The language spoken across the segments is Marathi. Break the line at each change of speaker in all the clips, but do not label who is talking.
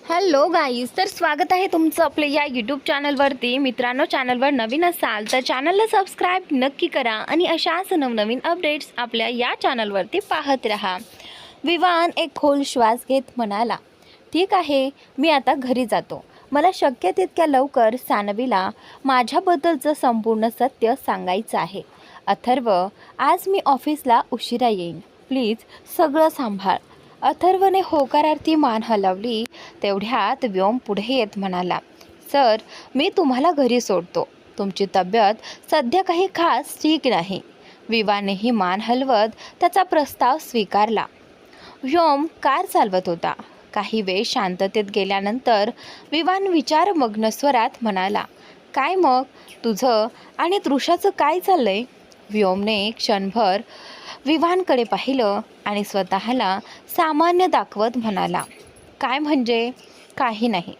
हॅलो गाईज, तर स्वागत आहे तुमचं आपल्या या यूट्यूब चॅनलवरती. मित्रांनो, चॅनलवर नवीन असाल तर चॅनलला सबस्क्राईब नक्की करा आणि अशाच नवनवीन अपडेट्स आपल्या या चॅनलवरती पाहत राहा. विवान एक खोल श्वास घेत म्हणाला, ठीक आहे, मी आता घरी जातो. मला शक्य तितक्या लवकर सानवीला माझ्याबद्दलचं संपूर्ण सत्य सांगायचं आहे. अथर्व, आज मी ऑफिसला उशिरा येईन. प्लीज सगळं सांभाळ. अथर्वने होकारार्थी मान हलवली. तेवढ्यात व्योम पुढे येत म्हणाला, सर, मी तुम्हाला घरी सोडतो. तुमची तब्येत सध्या काही खास ठीक नाही. विवानेही मान हलवत त्याचा प्रस्ताव स्वीकारला. व्योम कार चालवत होता. काही वेळ शांततेत गेल्यानंतर विवान विचारमग्न स्वरात म्हणाला, काय मग, तुझं आणि तृषाचं काय चाललंय? व्योमने क्षणभर विवानकडे पाहिलं आणि स्वतःला सामान्य दाखवत म्हणाला, काय म्हणजे? काही नाही,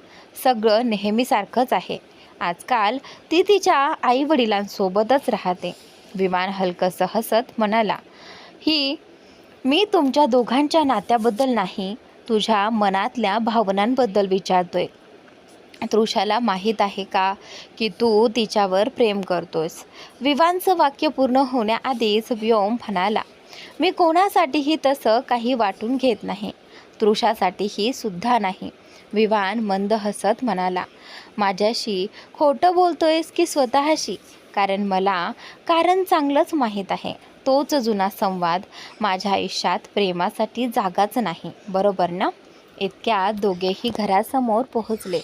सगळं नेहमीसारखंच आहे. आजकाल ती तिच्या आईवडिलांसोबतच राहते. विवान हलकंसं हसत म्हणाला, ही मी तुमच्या दोघांच्या नात्याबद्दल नाही, तुझ्या मनातल्या भावनांबद्दल विचारतोय. तृषाला माहीत आहे का की तू तिच्यावर प्रेम करतोस? विवानचं वाक्य पूर्ण होण्याआधीच व्योम म्हणाला, मी कोणासाठीही तसं काही वाटून घेत नाही, तृषासाठीही सुद्धा नाही. विवान मंद हसत म्हणाला, माझ्याशी खोटं बोलतोयस की स्वतःशी? कारण चांगलंच माहीत आहे. तोच जुना संवाद, माझ्या आयुष्यात प्रेमासाठी जागाच नाही, बरोबर ना? इतक्यात दोघेही घरासमोर पोहोचले.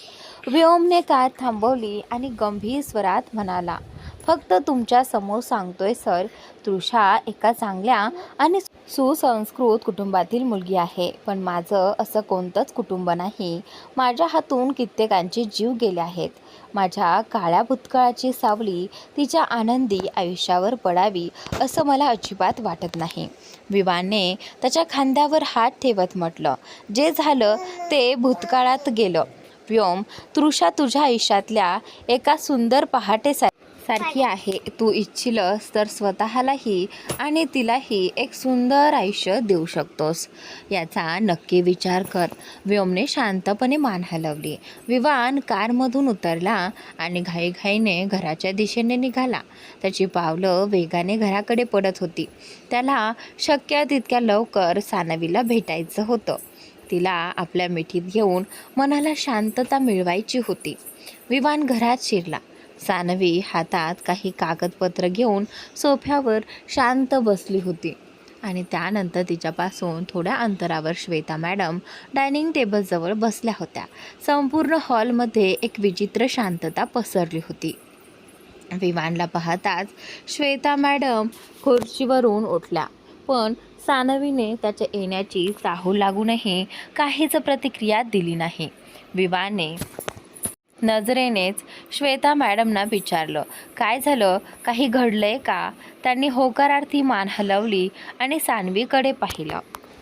व्योमने कार थांबवली आणि गंभीर स्वरात म्हणाला, फक्त तुमच्या समोर सांगतोय सर, तृषा एका चांगल्या आणि सुसंस्कृत कुटुंबातील मुलगी आहे, पण माझं असं कोणतंच कुटुंब नाही. माझ्या हातून कित्येकांचे जीव गेले आहेत. माझ्या काळ्या भूतकाळाची सावली तिच्या आनंदी आयुष्यावर पडावी असं मला अजिबात वाटत नाही. विवानने त्याच्या खांद्यावर हात ठेवत म्हटलं, जे झालं ते भूतकाळात गेलं. व्योम, तृषा तुझ्या आयुष्यातल्या एका सुंदर पहाटेसारखी आहे. तू इच्छिलस तर स्वतःलाही आणि तिलाही एक सुंदर आयुष्य देऊ शकतोस. याचा नक्की विचार कर. व्योमने शांतपणे मान हलवली. विवान कारमधून उतरला आणि घाईघाईने घराच्या दिशेने निघाला. त्याची पावलं वेगाने घराकडे पडत होती. त्याला शक्य तितक्या लवकर सानवीला भेटायचं होतं. तिला आपल्या मिठीत घेऊन मनाला शांतता मिळवायची होती. विवान घरात शिरला. सानवी हातात काही कागदपत्र घेऊन सोफ्यावर शांत बसली होती आणि त्यानंतर तिच्यापासून थोड्या अंतरावर श्वेता मॅडम डायनिंग टेबलजवळ बसल्या होत्या. संपूर्ण हॉलमध्ये एक विचित्र शांतता पसरली होती. विवानला पाहताच श्वेता मॅडम खुर्चीवरून उठल्या, पण सानवीने त्याच्या येण्याची चाहूल लागूनही काहीच प्रतिक्रिया दिली नाही. विवाने नजरेनेच श्वेता मॅडमना विचारलं, काय झालं, काही घडलंय का? त्यांनी होकारार्थी मान हलवली आणि सानवीकडे पाहिलं.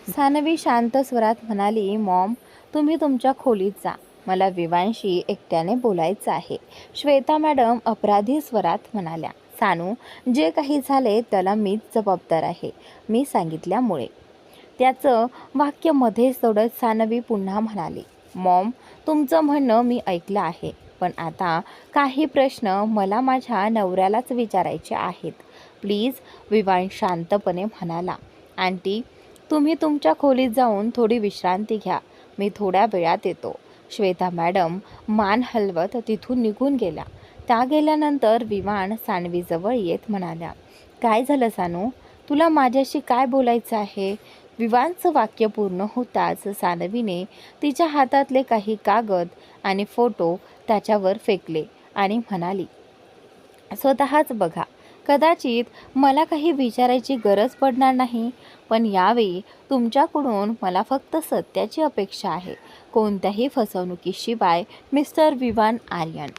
सानवी शांत स्वरात म्हणाली, मॉम, तुम्ही तुमच्या खोलीत जा, मला विवानशी एकट्याने बोलायचं आहे. श्वेता मॅडम अपराधी स्वरात म्हणाल्या, सानू, जे काही झाले त्याला मीच जबाबदार आहे, मी सांगितल्यामुळे. त्याचं वाक्य मध्येच सोडत सानवी पुन्हा म्हणाली, मॉम, तुमचं म्हणणं मी ऐकलं आहे, पण आता काही प्रश्न मला माझ्या नवऱ्यालाच विचारायचे आहेत. प्लीज. विवान शांतपणे म्हणाला, आंटी, तुम्ही तुमच्या खोलीत जाऊन थोडी विश्रांती घ्या, मी थोड्या वेळात येतो. श्वेता मॅडम मान हलवत तिथून निघून गेल्या. त्या गेल्यानंतर विवान सानवीजवळ येत म्हणाल्या, काय झालं सानू, तुला माझ्याशी काय बोलायचं आहे? विवानचं वाक्य पूर्ण होताच सानवीने तिच्या हातातले काही कागद आणि फोटो त्याच्यावर फेकले आणि म्हणाली, स्वतःच बघा. कदाचित मला काही विचारायची गरज पडणार नाही, पण यावेळी तुमच्याकडून मला फक्त सत्याची अपेक्षा आहे, कोणत्याही फसवणुकीशिवाय. मिस्टर विवान आर्यन.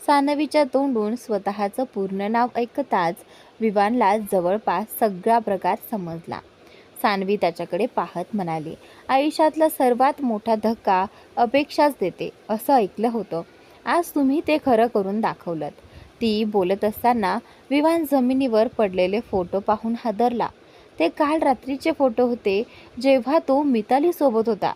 सानवीच्या तोंडून स्वतःचं पूर्ण नाव ऐकताच विवानला जवळपास सगळा प्रकार समजला. सानवी त्याच्याकडे पाहत म्हणाली, आयुष्यातला सर्वात मोठा धक्का अपेक्षाच देते असं ऐकलं होतं. आज तुम्ही ते खरं करून दाखवलं. ती बोलत असताना विवान जमिनीवर पडलेले फोटो पाहून हादरला. ते काल रात्रीचे फोटो होते, जेव्हा तो मितालीसोबत होता.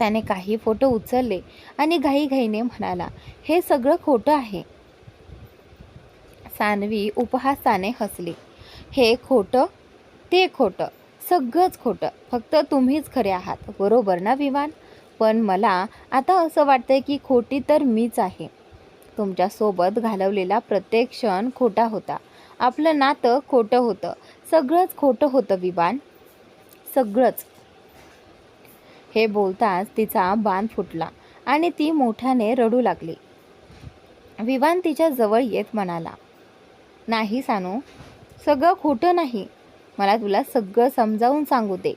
त्याने काही फोटो उचलले आणि घाईघाईने म्हणाला, हे सगळं खोटं आहे. सानवी उपहासाने हसली. हे खोटं, ते खोटं, सगळंच खोटं. फक्त तुम्हीच खरे आहात, बरोबर ना विवान? पण मला आता असं वाटतंय की खोटी तर मीच आहे. तुमच्यासोबत घालवलेला प्रत्येक क्षण खोटा होता. आपलं नातं खोटं होतं. सगळंच खोटं होतं विवान, सगळंच. हे बोलताच तिचा बाण फुटला आणि ती मोठ्याने रडू लागली. विवान तिच्या जवळ येत म्हणाला, नाही सानू, सगळं खोटं नाही. मला तुला सगळं समजावून सांगू दे.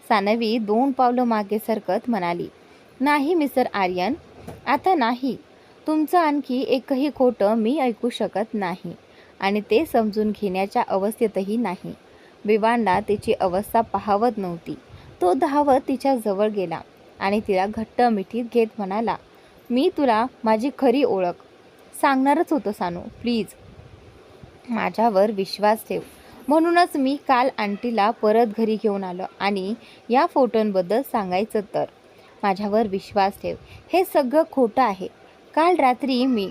सानवी 2 पावलं मागे सरकत म्हणाली, नाही मिस्टर आर्यन, आता नाही. तुमचं आणखी एकही खोटं मी ऐकू शकत नाही आणि ते समजून घेण्याच्या अवस्थेतही नाही. विवानला तिची अवस्था पाहवत नव्हती. तो धावत तिच्या जवळ गेला आणि तिला घट्ट मिठीत घेत म्हणाला, मी तुला माझी खरी ओळख सांगणारच होतो सानू, प्लीज माझ्यावर विश्वास ठेव. म्हणूनच मी काल आंटीला परत घरी घेऊन आलो आणि या फोटोंबद्दल सांगायचं तर माझ्यावर विश्वास ठेव. हे सगळं खोटं आहे. काल रात्री मी.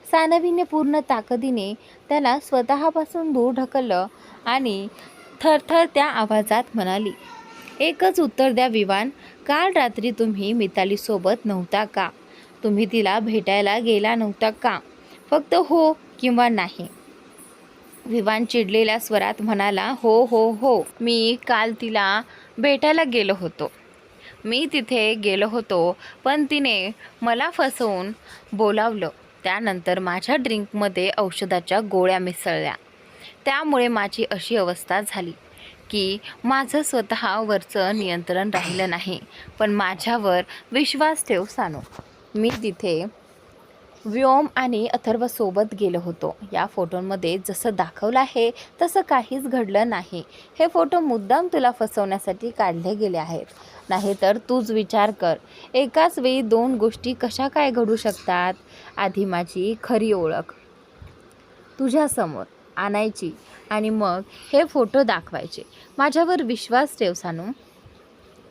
सानवीने पूर्ण ताकदीने त्याला स्वतःपासून दूर ढकललं आणि थरथर त्या आवाजात म्हणाली, एकच उत्तर द्या विवान, काल रात्री तुम्ही मितालीसोबत नव्हता का? तुम्ही तिला भेटायला गेला नव्हता का? फक्त हो किंवा नाही. विवान चिडलेल्या स्वरात म्हणाला, हो हो हो, मी काल तिला भेटायला गेलो होतो. मी तिथे गेलो होतो, पण तिने मला फसवून बोलावलं. त्यानंतर माझ्या ड्रिंकमध्ये औषधाच्या गोळ्या मिसळल्या. त्यामुळे माझी अशी अवस्था झाली की माझं स्वतःवरचं नियंत्रण राहिलं नाही. पण माझ्यावर विश्वास ठेव सानू, मी तिथे व्योम आणि अथर्वसोबत गेलो होतो. या फोटोंमध्ये जसं दाखवलं आहे तसं काहीच घडलं नाही. हे फोटो मुद्दाम तुला फसवण्यासाठी काढले गेले आहेत. नाहीतर तूच विचार कर, एकाच वेळी 2 गोष्टी कशा काय घडू शकतात? आधी माझी खरी ओळख तुझ्यासमोर आणायची आणि मग हे फोटो दाखवायचे. माझ्यावर विश्वास ठेव सानू.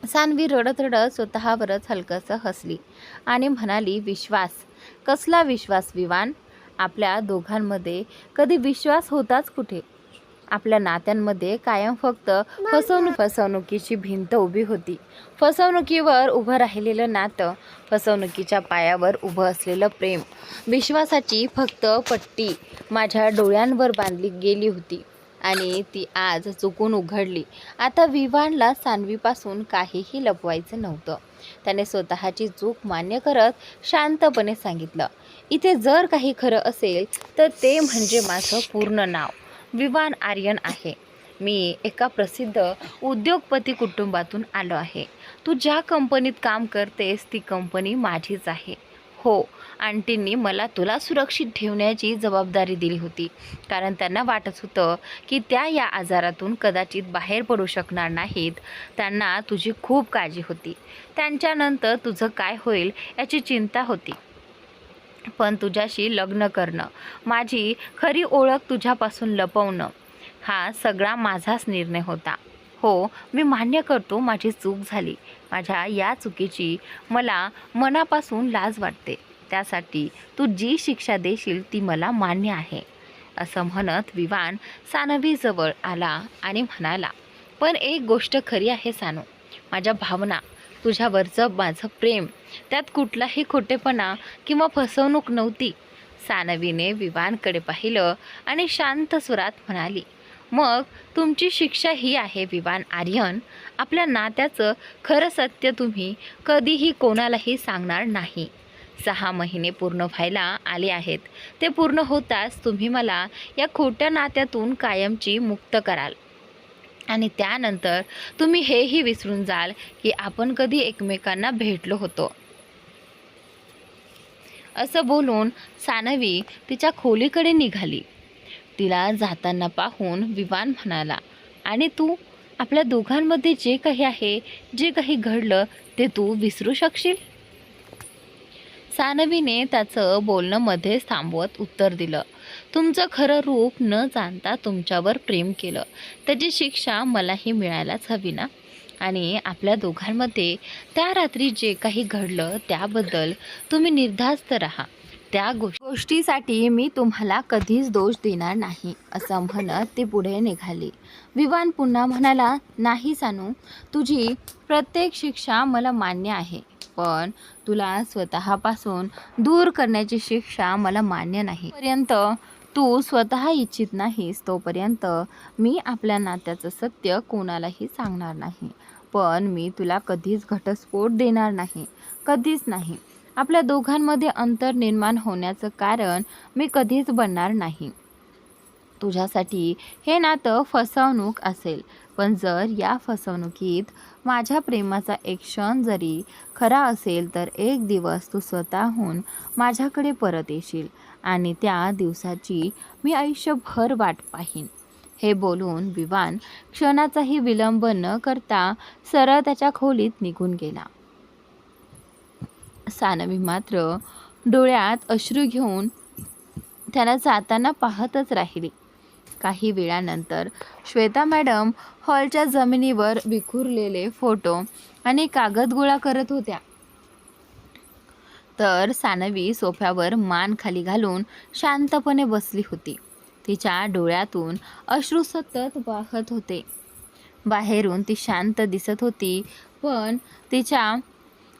सानवी रडत रडत स्वतःवरच हलकंसं हसली आणि म्हणाली, विश्वास? कसला विश्वास विवान? आपल्या दोघांमध्ये कधी विश्वास होताच कुठे? आपल्या नात्यांमध्ये कायम फक्त फसवणुकीची भिंत उभी होती. फसवणुकीवर उभं राहिलेलं नातं, फसवणुकीच्या पायावर उभं असलेलं प्रेम, विश्वासाची फक्त पट्टी माझ्या डोळ्यांवर बांधली गेली होती आणि ती आज चुकून उघडली. आता विवानला सानवीपासून काहीही लपवायचं नव्हतं. त्याने स्वतःची चूक मान्य करत शांतपणे सांगितलं, इथे जर काही खरं असेल तर ते म्हणजे माझं पूर्ण नाव विवान आर्यन आहे. मी एका प्रसिद्ध उद्योगपती कुटुंबातून आलो आहे. तू ज्या कंपनीत काम करतेस ती कंपनी माझीच आहे. हो, आंटींनी मला तुला सुरक्षित ठेवण्याची जबाबदारी दिली होती, कारण त्यांना वाटत होतं की त्या या आजारातून कदाचित बाहेर पडू शकणार नाहीत. त्यांना तुझी खूप काळजी होती. त्यांच्यानंतर तुझं काय होईल याची चिंता होती. पण तुझ्याशी लग्न करणं, माझी खरी ओळख तुझ्यापासून लपवणं, हा सगळा माझाच निर्णय होता. हो, मी मान्य करतो माझी चूक झाली. माझ्या या चुकीची मला मनापासून लाज वाटते. त्यासाठी तू जी शिक्षा देशील ती मला मान्य आहे. असं म्हणत विवान सानवीजवळ आला आणि म्हणाला, पण एक गोष्ट खरी आहे सानू, माझ्या भावना, तुझ्यावरचं माझं प्रेम, त्यात कुठलाही खोटेपणा किंवा फसवणूक नव्हती. सानवीने विवानकडे पाहिलं आणि शांत स्वरात म्हणाली, मग तुमची शिक्षा ही आहे विवान आर्यन, आपल्या नात्याचं खरं सत्य तुम्ही कधीही कोणालाही सांगणार नाही. 6 महिने पूर्ण व्हायला आले आहेत. ते पूर्ण होताच तुम्ही मला या खोट्या नात्यातून कायमची मुक्त कराल आणि त्यानंतर तुम्ही हेही विसरून जाल की आपण कधी एकमेकांना भेटलो होतो. असं बोलून सानवी तिच्या खोलीकडे निघाली. तिला जाताना पाहून विवान म्हणाला, आणि तू आपल्या दोघांमध्ये जे काही आहे, जे काही घडलं ते तू विसरू शकशील? सानवीने त्याचं बोलणं मध्येच थांबवत उत्तर दिलं, तुमचं खरं रूप न जाणता तुमच्यावर प्रेम केलं, त्याची शिक्षा मलाही मिळायलाच हवी ना. आणि आपल्या दोघांमध्ये त्या रात्री जे काही घडलं त्याबद्दल तुम्ही निर्धास्त राहा. त्या गोष्टीसाठी मी तुम्हाला कधीच दोष देणार नाही, असं म्हणत ते पुढे निघाली. विवान पुन्हा म्हणाला, नाही सानू, तुझी प्रत्येक शिक्षा मला मान्य आहे, पण तुला स्वतःपासून दूर करण्याची शिक्षा मला मान्य नाही. पर्यंत तू स्वतः इच्छित नाहीस तोपर्यंत मी आपल्या नात्याचं सत्य कोणालाही सांगणार नाही. पण मी तुला कधीच घटस्फोट देणार नाही, कधीच नाही. आपल्या दोघांमध्ये अंतर निर्माण होण्याचं कारण मी कधीच बनणार नाही. तुझ्यासाठी हे नातं फसवणूक असेल, पण जर या फसवणुकीत माझ्या प्रेमाचा एक क्षण जरी खरा असेल तर एक दिवस तू स्वतःहून माझ्याकडे परत येशील आणि त्या दिवसाची मी आयुष्यभर वाट पाहीन. हे बोलून विवान क्षणाचाही विलंब न करता सरळ त्याच्या खोलीत निघून गेला. सानवी मात्र डोळ्यात अश्रू घेऊन त्याला जाताना पाहतच राहिली. काही वेळानंतर श्वेता मॅडम हॉलच्या जमिनीवर विखुरलेले फोटो आणि कागद गोळा करत होत्या, तर सानवी सोफ्यावर मान खाली घालून शांतपणे बसली होती. तिच्या डोळ्यातून अश्रू सतत वाहत होते. बाहेरून ती शांत दिसत होती, पण तिच्या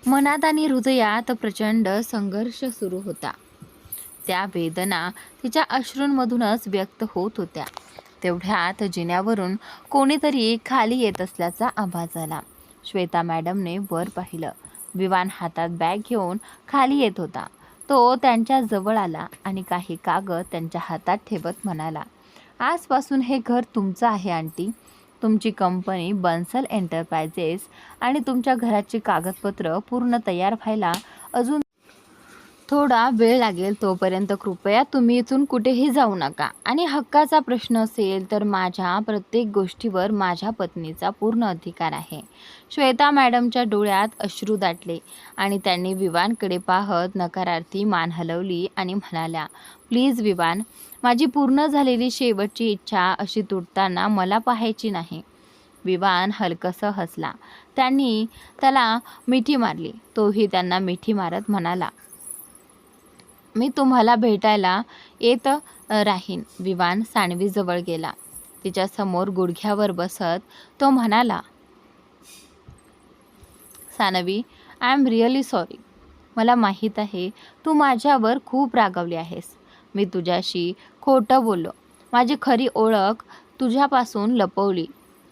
मनात आणि हृदयात प्रचंड संघर्ष सुरू होता. त्या वेदना तिच्या अश्रूंमधूनच व्यक्त होत होत्या. तेवढ्यात जिन्यावरून कोणीतरी खाली येत असल्याचा आवाज आला. श्वेता मॅडमने वर पाहिलं. विवान हातात बॅग घेऊन खाली येत होता. तो त्यांच्या जवळ आला आणि काही कागद त्यांच्या हातात ठेवत म्हणाला, आजपासून हे घर तुमचं आहे आंटी. तुमची कंपनी बन्सल एंटरप्राइजेस आणि तुमच्या घराची कागदपत्र पूर्ण तयार व्हायला अजून थोडा वेळ लागेल. तोपर्यंत कृपया तुम्ही इथून कुठेही जाऊ नका. आणि हक्काचा प्रश्न असेल तर माझ्या प्रत्येक गोष्टीवर माझ्या पत्नीचा पूर्ण अधिकार आहे. श्वेता मॅडमच्या डोळ्यात अश्रू दाटले आणि त्यांनी विवानकडे पाहत नकारार्थी मान हलवली आणि म्हणाल्या, प्लीज विवान, माझी पूर्ण झालेली शेवटची इच्छा अशी तुटताना मला पाहायची नाही. विवान हलकसं हसला. त्यांनी त्याला मिठी मारली. तोही त्यांना मिठी मारत म्हणाला, मी तुम्हाला भेटायला येत राहीन. विवान सानवीजवळ गेला. तिच्यासमोर गुडघ्यावर बसत तो म्हणाला, Sanvi, I am really sorry. मला माहीत आहे तू माझ्यावर खूप रागावली आहेस. मी तुझ्याशी खोटं बोललो. माझी खरी ओळख तुझ्यापासून लपवली,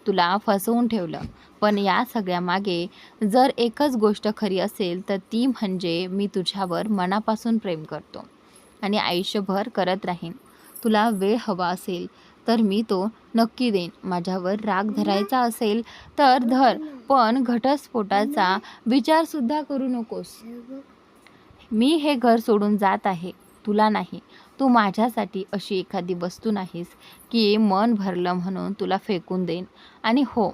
तुला फसवून ठेवलं. पण या सगळ्यामागे जर एकच गोष्ट खरी असेल तर ती म्हणजे मी तुझ्यावर मनापासून प्रेम करतो आणि आयुष्यभर करत राहीन. तुला वेळ हवा असेल तर मी तो नक्की देईन. माझ्यावर राग धरायचा असेल तर धर, पण घटस्फोटाचा विचारसुद्धा करू नकोस. मी हे घर सोडून जात आहे, तुला नाही. तू माझ्यासाठी अशी एखादी वस्तू नाहीस की मन भरलं म्हणून तुला फेकून देईन. आणि हो,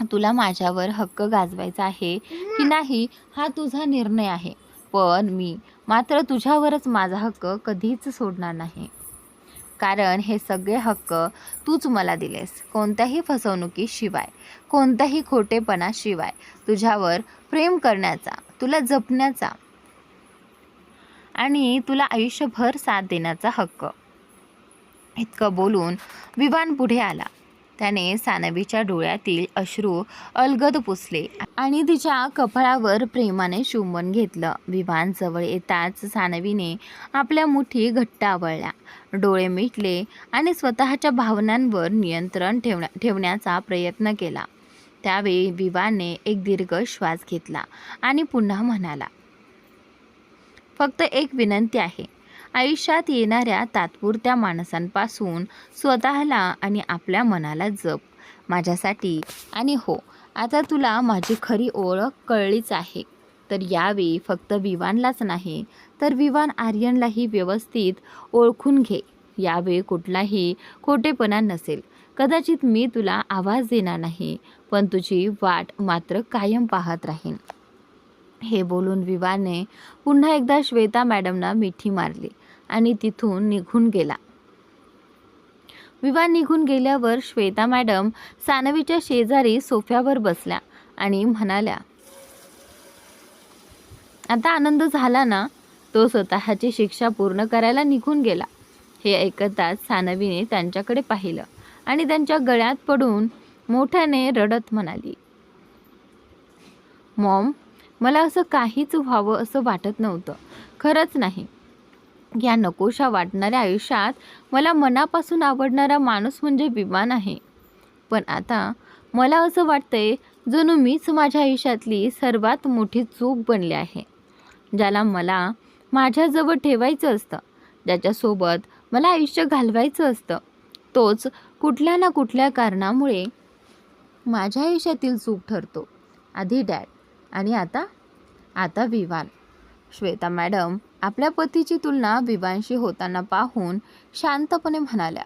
तुला माझ्यावर हक्क गाजवायचा आहे की नाही हा तुझा निर्णय आहे, पण मी मात्र तुझ्यावरच माझा हक्क कधीच सोडणार नाही. कारण हे सगळे हक्क तूच मला दिलेस, कोणत्याही फसवणुकीशिवाय, कोणत्याही खोटेपणाशिवाय. तुझ्यावर प्रेम करण्याचा, तुला जपण्याचा आणि तुला आयुष्यभर साथ देण्याचा हक्क. इतकं बोलून विवान पुढे आला. त्याने सानवीच्या डोळ्यातील अश्रू अलगद पुसले आणि तिच्या कपाळावर प्रेमाने चुंबन घेतलं. विवान जवळ येताच सानवीने आपल्या मुठी घट्ट आवळल्या, डोळे मिटले आणि स्वतःच्या भावनांवर नियंत्रण ठेवण्याचा प्रयत्न केला. त्यावेळी विवानने एक दीर्घ श्वास घेतला आणि पुन्हा म्हणाला, फक्त एक विनंती आहे. आयुष्यात येणाऱ्या तात्पुरत्या माणसांपासून स्वतःला आणि आपल्या मनाला जप माझ्यासाठी. आणि हो, आता तुला माझी खरी ओळख कळलीच आहे. तर यावेळी फक्त विवानलाच नाही तर विवान आर्यनलाही व्यवस्थित ओळखून घे. यावेळी कुठलाही खोटेपणा नसेल. कदाचित मी तुला आवाज देणार नाही, पण तुझी वाट मात्र कायम पाहत राहीन. हे बोलून विवाने पुन्हा एकदा श्वेता मॅडमना मिठी मारली आणि तिथून निघून गेला. विवान निघून गेल्यावर श्वेता मॅडम सानवीच्या शेजारी सोफ्यावर बसल्या आणि म्हणाल्या, आता आनंद झाला ना? तो स्वतःची शिक्षा पूर्ण करायला निघून गेला. हे ऐकताच सानवीने त्यांच्याकडे पाहिलं आणि त्यांच्या गळ्यात पडून मोठ्याने रडत म्हणाली, मॉम, मला असं काहीच व्हावं असं वाटत नव्हतं. खरंच नाही. या नकोशा वाटणाऱ्या आयुष्यात मला मनापासून आवडणारा माणूस म्हणजे विमान आहे. पण आता मला असं वाटतंय जणू मीच माझ्या आयुष्यातली सर्वात मोठी चूक बनली आहे. ज्याला मला माझ्याजवळ ठेवायचं असतं, ज्याच्यासोबत मला आयुष्य घालवायचं असतं, तोच कुठल्या ना कुठल्या कारणामुळे माझ्या आयुष्यातील चूक ठरतो. आधी डॅड आणि आता विवान. श्वेता मॅडम आपल्या पतीची तुलना विवानशी होताना पाहून शांतपणे म्हणाल्या,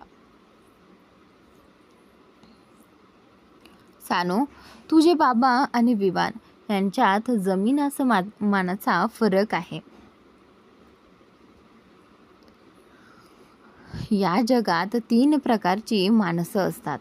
सानू, तुझे बाबा आणि विवान यांच्यात जमीन आसमानाचा फरक आहे. या जगात 3 प्रकारची माणसं असतात.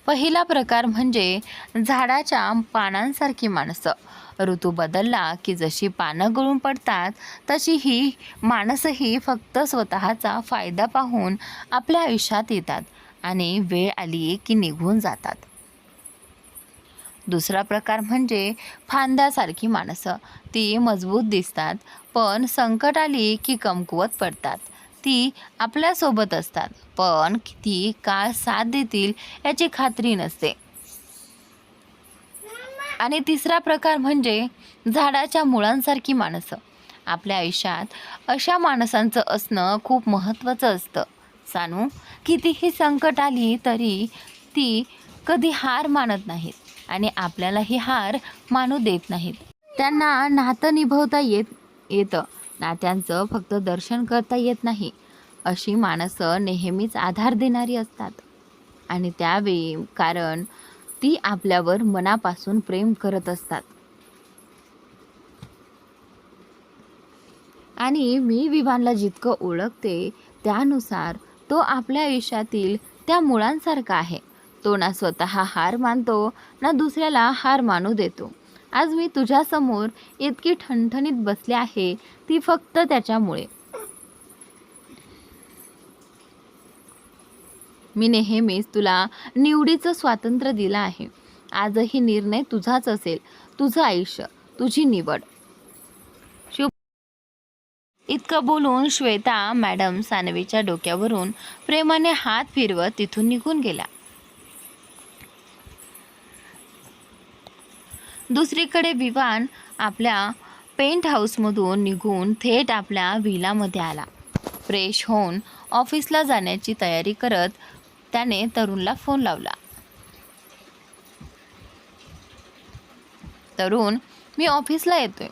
पहिला प्रकार म्हणजे झाडाच्या पानांसारखी माणसं. ऋतू बदलला की जशी पानं गळून पडतात तशी ही माणसंही फक्त स्वतःचा फायदा पाहून आपल्या आयुष्यात येतात आणि वेळ आली की निघून जातात. दुसरा प्रकार म्हणजे फांद्यासारखी माणसं. ती मजबूत दिसतात, पण संकट आली की कमकुवत पडतात. ती आपल्यासोबत असतात, पण किती काळ साथ देतील याची खात्री नसते. आणि तिसरा प्रकार म्हणजे झाडाच्या मुळांसारखी माणसं. आपल्या आयुष्यात अशा माणसांचं असणं खूप महत्त्वाचं असतं. सानू, कितीही संकट आली तरी ती कधी हार मानत नाहीत आणि आपल्यालाही हार मानू देत नाहीत. त्यांना नातं निभवता येतं, नात्यांचं फक्त दर्शन करता येत नाही. अशी माणसं नेहमीच आधार देणारी असतात आणि त्यावेळी कारण ती आपल्यावर मनापासून प्रेम करत असतात. आणि मी विवानला जितकं ओळखते त्यानुसार तो आपल्या आयुष्यातील त्या मुळांसारखा आहे. तो ना स्वतः हार मानतो ना दुसऱ्याला हार मानू देतो. आज मी तुझ्यासमोर इतकी ठणठणीत बसले आहे ती फक्त त्याच्यामुळे. मी नेहमीच तुला निवडीचं स्वातंत्र्य दिलं आहे. आजही निर्णय तुझाच असेल. तुझं आयुष्य, तुझी निवड. इतकं बोलून श्वेता मॅडम सानवीच्या डोक्यावरून प्रेमाने हात फिरवत तिथून निघून गेल्या. दुसरीकडे विवान आपल्या पेंट हाऊसमधून निघून थेट आपल्या व्हिलामध्ये आला. फ्रेश होऊन ऑफिसला जाण्याची तयारी करत त्याने तरुणला फोन लावला. तरुण, मी ऑफिसला येतोय.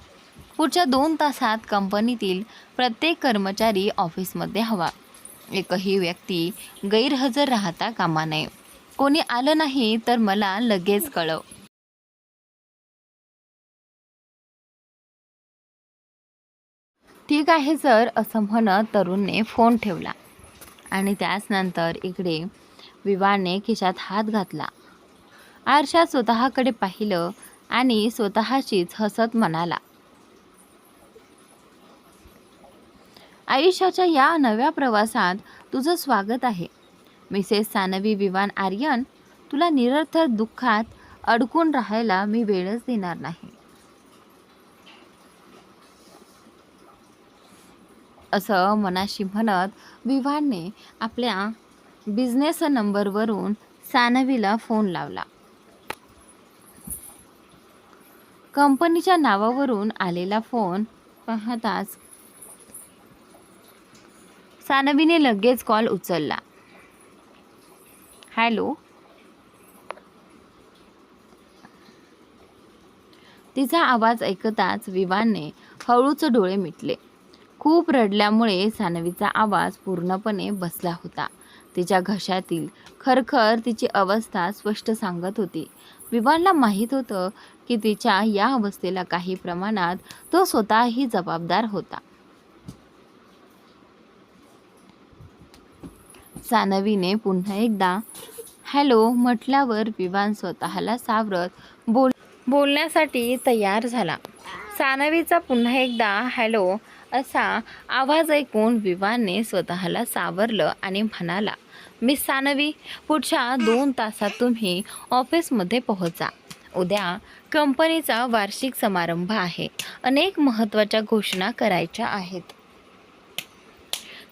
पुढच्या 2 तासात कंपनीतील प्रत्येक कर्मचारी ऑफिसमध्ये हवा. एकही व्यक्ती गैरहजर राहता कामा नये. कोणी आलं नाही तर मला लगेच कळव. ठीक आहे सर, असं म्हणत तरुणने फोन ठेवला. आणि त्याच नंतर इकडे विवाने खिशात हात घातला. आरशात स्वतःकडे पाहिलं आणि स्वतःशीच हसत म्हणाला, आयुष्याच्या या नव्या प्रवासात तुझं स्वागत आहे मिसेस सानवी विवान आर्यन. तुला निरर्थक दुःखात अडकून राहायला मी वेळच देणार नाही. असं मनाशी म्हणत विवानने आपल्या बिझनेस नंबरवरून सानवीला फोन लावला. कंपनीच्या नावावरून आलेला फोन पाहताच सानवीने लगेच कॉल उचलला. हॅलो. तिचा आवाज ऐकताच विवानने हळूच डोळे मिटले. खूप रडल्यामुळे सानवीचा आवाज पूर्णपणे बसला होता. तिच्या घशातील खरखर तिची अवस्था स्पष्ट सांगत होती. विवानला माहीत होतं की तिच्या या अवस्थेला काही प्रमाणात तो स्वतःही जबाबदार होता. सानवीने पुन्हा एकदा हॅलो म्हटल्यावर विवान स्वतःला सावरत बोलण्यासाठी तयार झाला. सानवीचा पुन्हा एकदा हॅलो असा आवाज ऐकून विवानने स्वतःला सावरलं आणि म्हणाला, मिस सानवी, पुढच्या 2 तासात तुम्ही ऑफिसमध्ये पोहोचा. उद्या कंपनीचा वार्षिक समारंभ आहे. अनेक महत्त्वाच्या घोषणा करायच्या आहेत.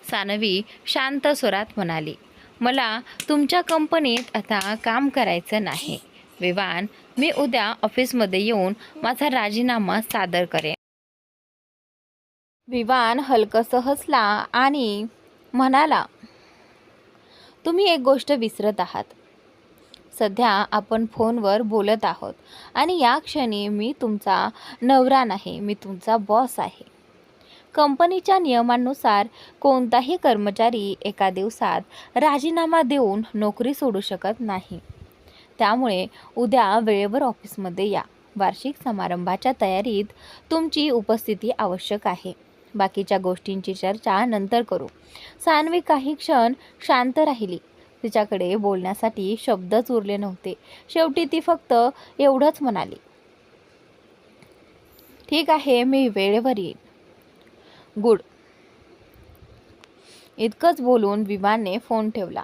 सानवी शांत स्वरात म्हणाली, मला तुमच्या कंपनीत आता काम करायचं नाही. विवान, मी उद्या ऑफिसमध्ये येऊन माझा राजीनामा सादर करेन. विवान हलकसं हसला आणि म्हणाला, तुम्ही एक गोष्ट विसरत आहात. सध्या आपण फोनवर बोलत आहोत आणि या क्षणी मी तुमचा नवरा नाही, मी तुमचा बॉस आहे. कंपनीच्या नियमांनुसार कोणताही कर्मचारी एका दिवसात राजीनामा देऊन नोकरी सोडू शकत नाही. त्यामुळे उद्या वेळेवर ऑफिसमध्ये या. वार्षिक समारंभाच्या तयारीत तुमची उपस्थिती आवश्यक आहे. बाकीच्या गोष्टींची चर्चा नंतर करू. सानवी काही क्षण शांत राहिली. तिच्याकडे बोलण्यासाठी शब्दच उरले नव्हते. शेवटी ती फक्त एवढंच म्हणाली, ठीक आहे, मी वेळेवर येईन. गुड. इतकंच बोलून विवानने फोन ठेवला.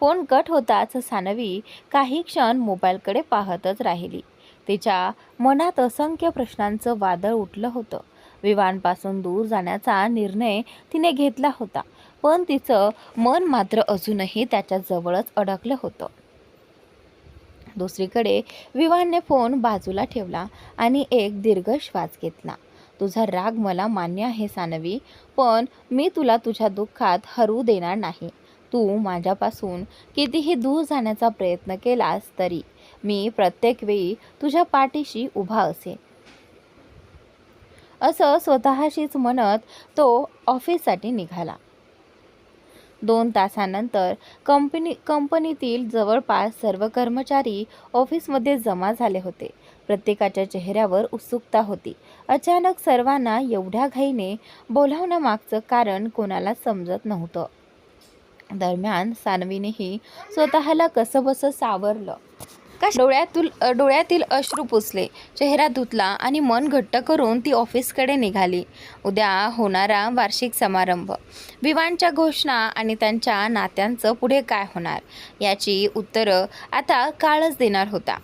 फोन कट होताच सानवी काही क्षण मोबाईलकडे पाहतच राहिली. तिच्या मनात असंख्य प्रश्नांचं वादळ उठलं होतं. विवानपासून दूर जाण्याचा निर्णय तिने घेतला होता, पण तिचं मन मात्र अजूनही त्याच्या जवळच अडकलं होतं. दुसरीकडे विवानने फोन बाजूला ठेवला आणि एक दीर्घ श्वास घेतला. तुझा राग मला मान्य आहे सानवी, पण मी तुला तुझ्या दुःखात हरू देणार नाही. तू माझ्यापासून कितीही दूर जाण्याचा प्रयत्न केलास तरी मी प्रत्येक वेळी तुझ्या पाठीशी उभा असेन. असं स्वतःशीच म्हणत तो ऑफिससाठी निघाला. 2 तासानंतर कंपनीतील जवळपास सर्व कर्मचारी ऑफिसमध्ये जमा झाले होते. प्रत्येकाच्या चेहऱ्यावर उत्सुकता होती. अचानक सर्वांना एवढ्या घाईने बोलावण्यामागचं कारण कोणाला समजत नव्हतं. दरम्यान सानवीनेही स्वतःला कसंबसं सावरलं. डोळ्यातील अश्रू पुसले, चेहरा धुतला आणि मन घट्ट करून ती ऑफिसकडे निघाली. उद्या होणारा वार्षिक समारंभ, विवानच्या घोषणा आणि त्यांच्या नात्यांचं पुढे काय होणार याची उत्तरं आता काळच देणार होता.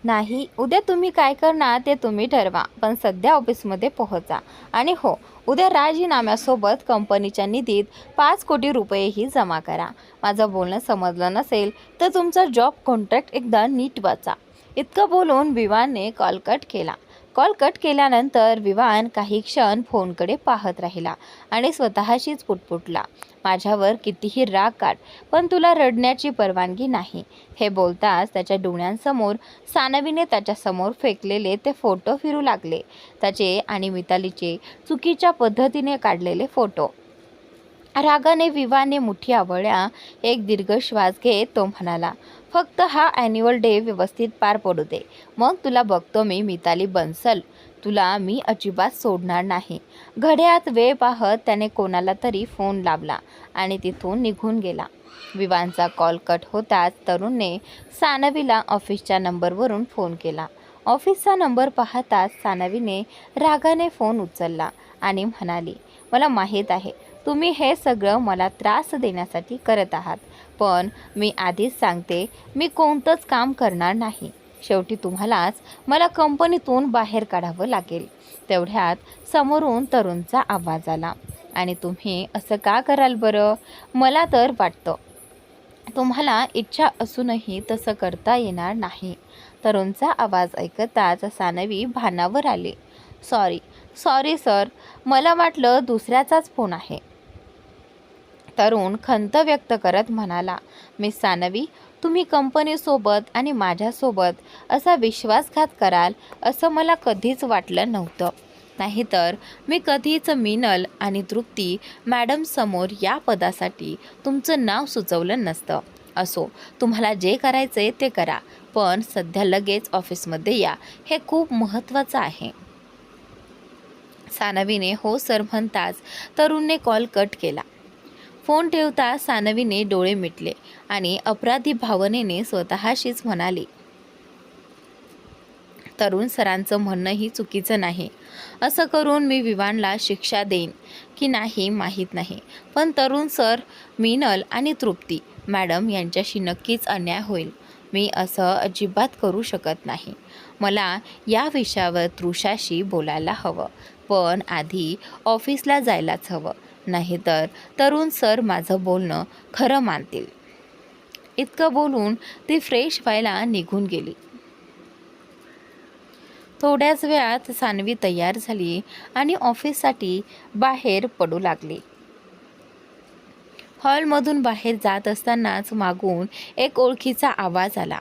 नाही, उद्या तुम्ही काय करणार ते तुम्ही ठरवा, पण सध्या ऑफिसमध्ये पोहोचा. आणि हो, उद्या राजीनाम्यासोबत कंपनीच्या निधीत 5 कोटी रुपयेही जमा करा. माझं बोलणं समजलं नसेल तर तुमचा जॉब कॉन्ट्रॅक्ट एकदा नीट वाचा. इतकं बोलून विवानने कॉल कट केला. कॉल कट केल्यानंतर विवान काही क्षण फोनकडे पाहत राहिला आणि स्वतःशीच पुटपुटला, माझ्यावर कितीही राग काढ, पण तुला रडण्याची परवानगी नाही. हे बोलताच त्याच्या डोळ्यांसमोर सानवीने त्याच्यासमोर फेकलेले ते फोटो फिरू लागले. त्याचे आणि मितालीचे चुकीच्या पद्धतीने काढलेले फोटो. रागाने विवाने मुठी आवळल्या. एक दीर्घ श्वास घेत तो म्हणाला, फक्त हा ॲन्युअल डे व्यवस्थित पार पडू दे, मग तुला बघतो मी मिताली बन्सल. तुला मी अजिबात सोडणार नाही. घड्याळात वेळ पाहत त्याने कोणाला तरी फोन लावला आणि तिथून निघून गेला. विवानचा कॉल कट होताच तरुणने सानवीला ऑफिसच्या नंबरवरून फोन केला. ऑफिसचा नंबर पाहताच सानवीने रागाने फोन उचलला आणि म्हणाली, मला माहीत आहे तुम्ही हे सगळं मला त्रास देण्यासाठी करत आहात, पण मी आधीच सांगते, मी कोणतंच काम करणार नाही. शेवटी तुम्हालाच मला कंपनीतून बाहेर काढावं लागेल. तेवढ्यात समोरून तरुणचा आवाज आला, आणि तुम्ही असं का कराल बरं? मला तर वाटतं तुम्हाला इच्छा असूनही तसं करता येणार नाही. तरुणचा आवाज ऐकताच सानवी भानावर आली. सॉरी सर, मला वाटलं दुसऱ्याचाच फोन आहे. तरुण खंत व्यक्त करत म्हणाला, मिस सानवी, तुम्ही कंपनीसोबत आणि माझ्यासोबत असा विश्वासघात कराल असं मला कधीच वाटलं नव्हतं. नाहीतर मी कधीच मिनल आणि तृप्ती मॅडमसमोर या पदासाठी तुमचं नाव सुचवलं नसतं. असो, तुम्हाला जे करायचं ते करा, पण सध्या लगेच ऑफिसमध्ये या, हे खूप महत्त्वाचं आहे. सानवीने हो सर म्हणताच तरुणने कॉल कट केला. फोन ठेवता सानवीने डोळे मिटले आणि अपराधी भावनेने स्वतःशीच म्हणाली, तरुण सरांचं म्हणणंही चुकीचं नाही. असं करून मी विवानला शिक्षा देईन की नाही माहीत नाही, पण तरुण सर, मिनल आणि तृप्ती मॅडम यांच्याशी नक्कीच अन्याय होईल. मी असं अजिबात करू शकत नाही. मला या विषयावर तृषाशी बोलायला हवं, पण आधी ऑफिसला जायलाच हवं. नाहीतर तरुण सर माझं बोलणं खरं मानतील. इतकं बोलून ती फ्रेश व्हायला निघून गेली. थोड्याच वेळात सानवी तयार झाली आणि ऑफिससाठी बाहेर पडू लागली. हॉलमधून बाहेर जात असतानाच मागून एक ओळखीचा आवाज आला.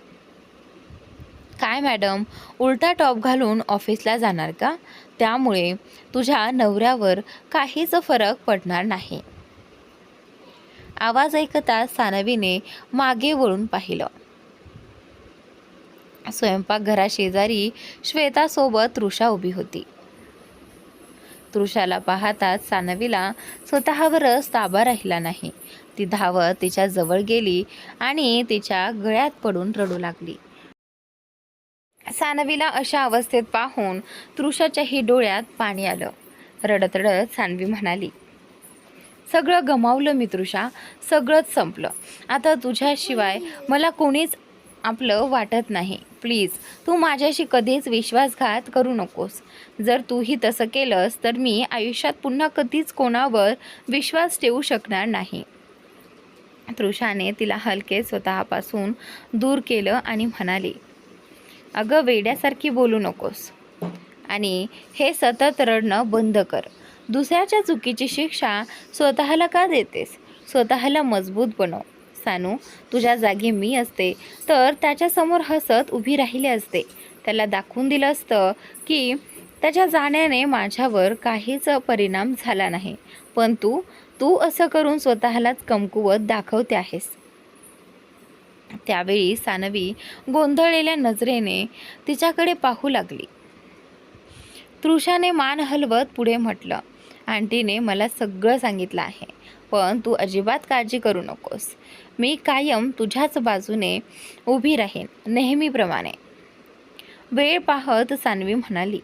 काय मॅडम, उलटा टॉप घालून ऑफिसला जाणार का? त्यामुळे तुझ्या नवऱ्यावर काहीच फरक पडणार नाही. आवाज ऐकताच सानवीने मागे वळून पाहिलं. स्वयंपाकघराशेजारी श्वेतासोबत तृषा उभी होती. तृषाला पाहताच सानवीला स्वतःवरच ताबा राहिला नाही. ती धावत तिच्या जवळ गेली आणि तिच्या गळ्यात पडून रडू लागली. सानवीला अशा अवस्थेत पाहून तृषाच्याही डोळ्यात पाणी आलं. रडत रडत सानवी म्हणाली, सगळं गमावलं मी तृषा, सगळंच संपलं. आता तुझ्याशिवाय मला कोणीच आपलं वाटत नाही. प्लीज तू माझ्याशी कधीच विश्वासघात करू नकोस. जर तूही तसं केलंस तर मी आयुष्यात पुन्हा कधीच कोणावर विश्वास ठेवू शकणार नाही. तृषाने तिला हलके स्वतःपासून दूर केलं आणि म्हणाली, अगं वेड्यासारखी बोलू नकोस आणि हे सतत रडणं बंद कर. दुसऱ्याच्या चुकीची शिक्षा स्वतःला का देतेस? स्वतःला मजबूत बनव. सानू, तुझ्या जागी मी असते तर त्याच्यासमोर हसत उभी राहिले असते. त्याला दाखवून दिलं असतं की त्याच्या जाण्याने माझ्यावर काहीच परिणाम झाला नाही. पण तू असं करून स्वतःलाच कमकुवत दाखवते आहेस. त्यावेळी सानवी गोंधळलेल्या नजरेने तिच्याकडे पाहू लागली. तृषाने मान हलवत पुढे म्हटलं, आंटीने मला सगळं सांगितलं आहे, पण तू अजिबात काळजी करू नकोस. मी कायम तुझ्याच बाजूने उभी राहीन, नेहमीप्रमाणे. वेळ पाहत सानवी म्हणाली,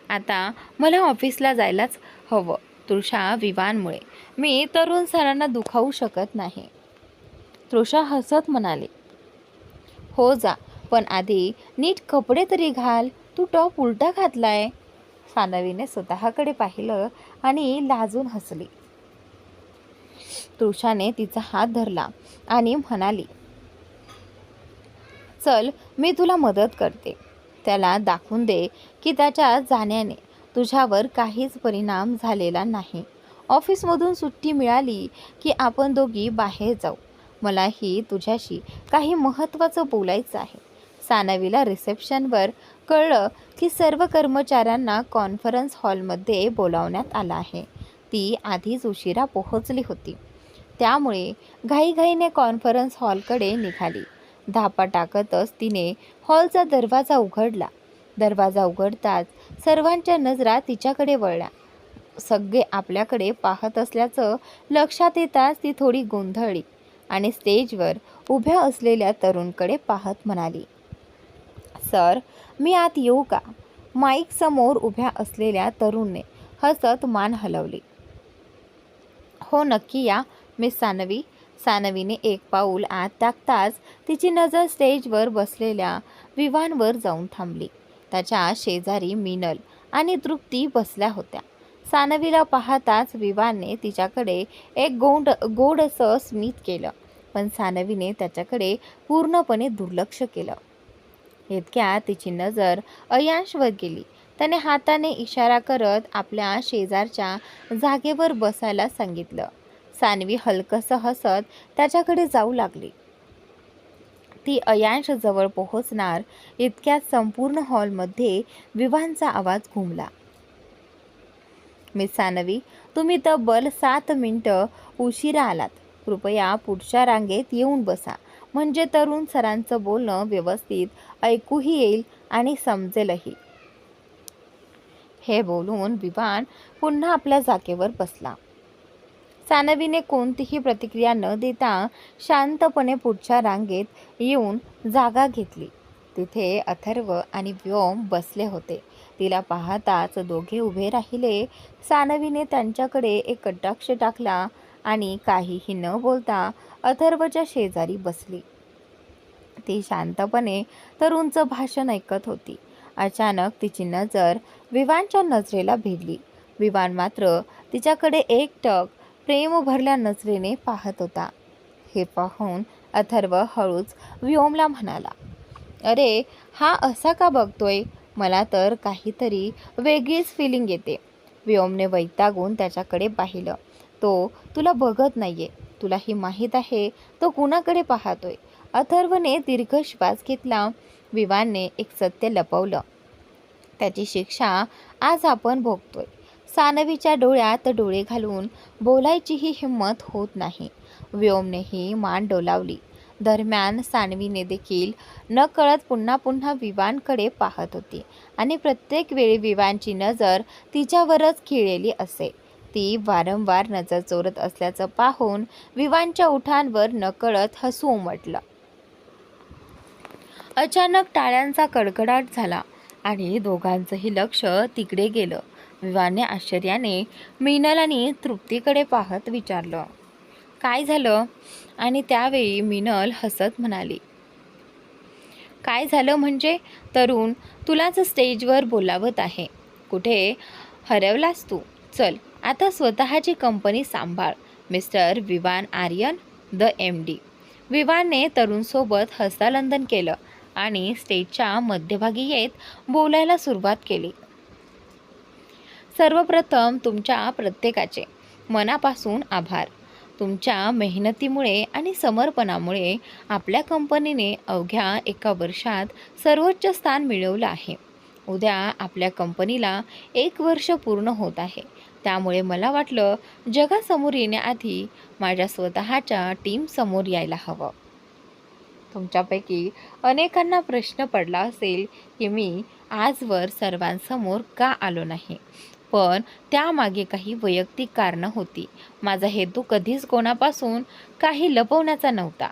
आता मला ऑफिसला जायलाच हवं. तृषा, विवानमुळे मी तरुण सरांना दुखावू शकत नाही. तृषा हसत म्हणाली, हो जा, पण आधी नीट कपडे तरी घाल. तू टॉप उलटा घातलाय. सानवीने स्वतःकडे पाहिलं आणि लाजून हसली. तृषाने तिचा हात धरला आणि म्हणाली, चल मी तुला मदत करते. त्याला दाखवून दे की त्याच्या जाण्याने तुझ्यावर काहीच परिणाम झालेला नाही. ऑफिसमधून सुट्टी मिळाली की आपण दोघी बाहेर जाऊ. मलाही तुझ्याशी काही महत्त्वाचं बोलायचं आहे. सानवीला रिसेप्शनवर कळलं की सर्व कर्मचाऱ्यांना कॉन्फरन्स हॉलमध्ये बोलावण्यात आलं आहे. ती आधीच उशिरा पोहोचली होती, त्यामुळे घाईघाईने कॉन्फरन्स हॉलकडे निघाली. धापा टाकतच तिने हॉलचा दरवाजा उघडला. दरवाजा उघडताच सर्वांच्या नजरा तिच्याकडे वळल्या. सगळे आपल्याकडे पाहत असल्याचं लक्षात येताच ती थोडी गोंधळली आणि स्टेजवर उभ्या असलेल्या तरुणकडे पाहत म्हणाली, सर, मी आत येऊ का? माईक समोर उभ्या असलेल्या तरुणने हसत मान हलवली. हो नक्की या मिस सानवी. सानवीने एक पाऊल आत टाकताच तिची नजर स्टेजवर बसलेल्या विवानवर जाऊन थांबली. त्याच्या शेजारी मिनल आणि तृप्ती बसल्या होत्या. सानवीला पाहताच विवानने तिच्याकडे एक गोड असं स्मित केलं, पण सानवीने त्याच्याकडे पूर्णपणे दुर्लक्ष केलं. इतक्यात तिची नजर अयांशवर गेली. त्याने हाताने इशारा करत आपल्या शेजारच्या जागेवर बसायला सांगितलं. सानवी हलकसं हसत त्याच्याकडे जाऊ लागली. ती अयांश जवळ पोहोचणार इतक्यात संपूर्ण हॉलमध्ये विवानचा आवाज घुमला. मिस सानवी, तुम्ही तब्बल 7 मिनिटं उशिरा आलात. कृपया पुढच्या रांगेत येऊन बसा, म्हणजे तरुण सरांचं बोलणं व्यवस्थित ऐकूही येईल आणि समजेलही. हे बोलून विवान पुन्हा आपल्या जागेवर बसला. सानवीने कोणतीही प्रतिक्रिया न देता शांतपणे पुढच्या रांगेत येऊन जागा घेतली. तिथे अथर्व आणि व्योम बसले होते. तिला पाहताच दोघे उभे राहिले. सानवीने त्यांच्याकडे एक कटाक्ष टाकला आणि काहीही न बोलता अथर्वच्या शेजारी बसली. ती शांतपणे तरुणचं भाषण ऐकत होती. अचानक तिची नजर विवानच्या नजरेला भिडली. विवान मात्र तिच्याकडे एकटक प्रेम भरल्या नजरेने पाहत होता. हे पाहून अथर्व हळूच व्योमला म्हणाला, अरे हा असा का बघतोय? मला तर काहीतरी वेगळीच फिलिंग येते. व्योमने वैतागून त्याच्याकडे पाहिलं. तो तुला बघत नाहीये. तुलाही माहीत आहे तो कुणाकडे पाहतोय. अथर्वने दीर्घ श्वास घेतला. विवानने एक सत्य लपवलं. त्याची शिक्षा आज आपण भोगतोय. सानवीच्या डोळ्यात डोळे घालून बोलायचीही हिंमत होत नाही. व्योमनेही मान डोलावली. दरम्यान सानवीने देखील नकळत पुन्हा पुन्हा विवानकडे पाहत होती आणि प्रत्येक वेळी विवानची नजर तिच्यावरच खिळलेली असे. ती वारंवार नजर चोरत असल्याचं पाहून विवानच्या ओठांवर नकळत हसू उमटलं. अचानक टाळ्यांचा कडकडाट झाला आणि दोघांचंही लक्ष तिकडे गेलं. विवानने आश्चर्याने मीनल आणि तृप्तीकडे पाहत विचारलं, काय झालं? आणि त्यावेळी मीनल हसत म्हणाली, काय झालं म्हणजे? तरुण तुलाच स्टेजवर बोलावत आहे. कुठे हरवलास तू? चल आता स्वतःची कंपनी सांभाळ. Mister Vivaan Aryan, the MD. विवानने तरुणसोबत हस्तांदोलन केलं आणि स्टेजच्या मध्यभागी येत बोलायला सुरुवात केली. सर्वप्रथम तुमच्या प्रत्येकाचे मनापासून आभार. तुमच्या मेहनतीमुळे आणि समर्पणामुळे आपल्या कंपनीने अवघ्या 1 वर्षात सर्वोच्च स्थान मिळवलं आहे. उद्या आपल्या कंपनीला 1 वर्ष पूर्ण होत आहे. त्यामुळे मला वाटलं जगासमोर येण्याआधी माझ्या स्वतःच्या टीमसमोर यायला हवं. तुमच्यापैकी अनेकांना प्रश्न पडला असेल की मी आजवर सर्वांसमोर का आलो नाही. पण त्यामागे काही वैयक्तिक कारणं होती. माझा हेतू कधीच कोणापासून काही लपवण्याचा नव्हता.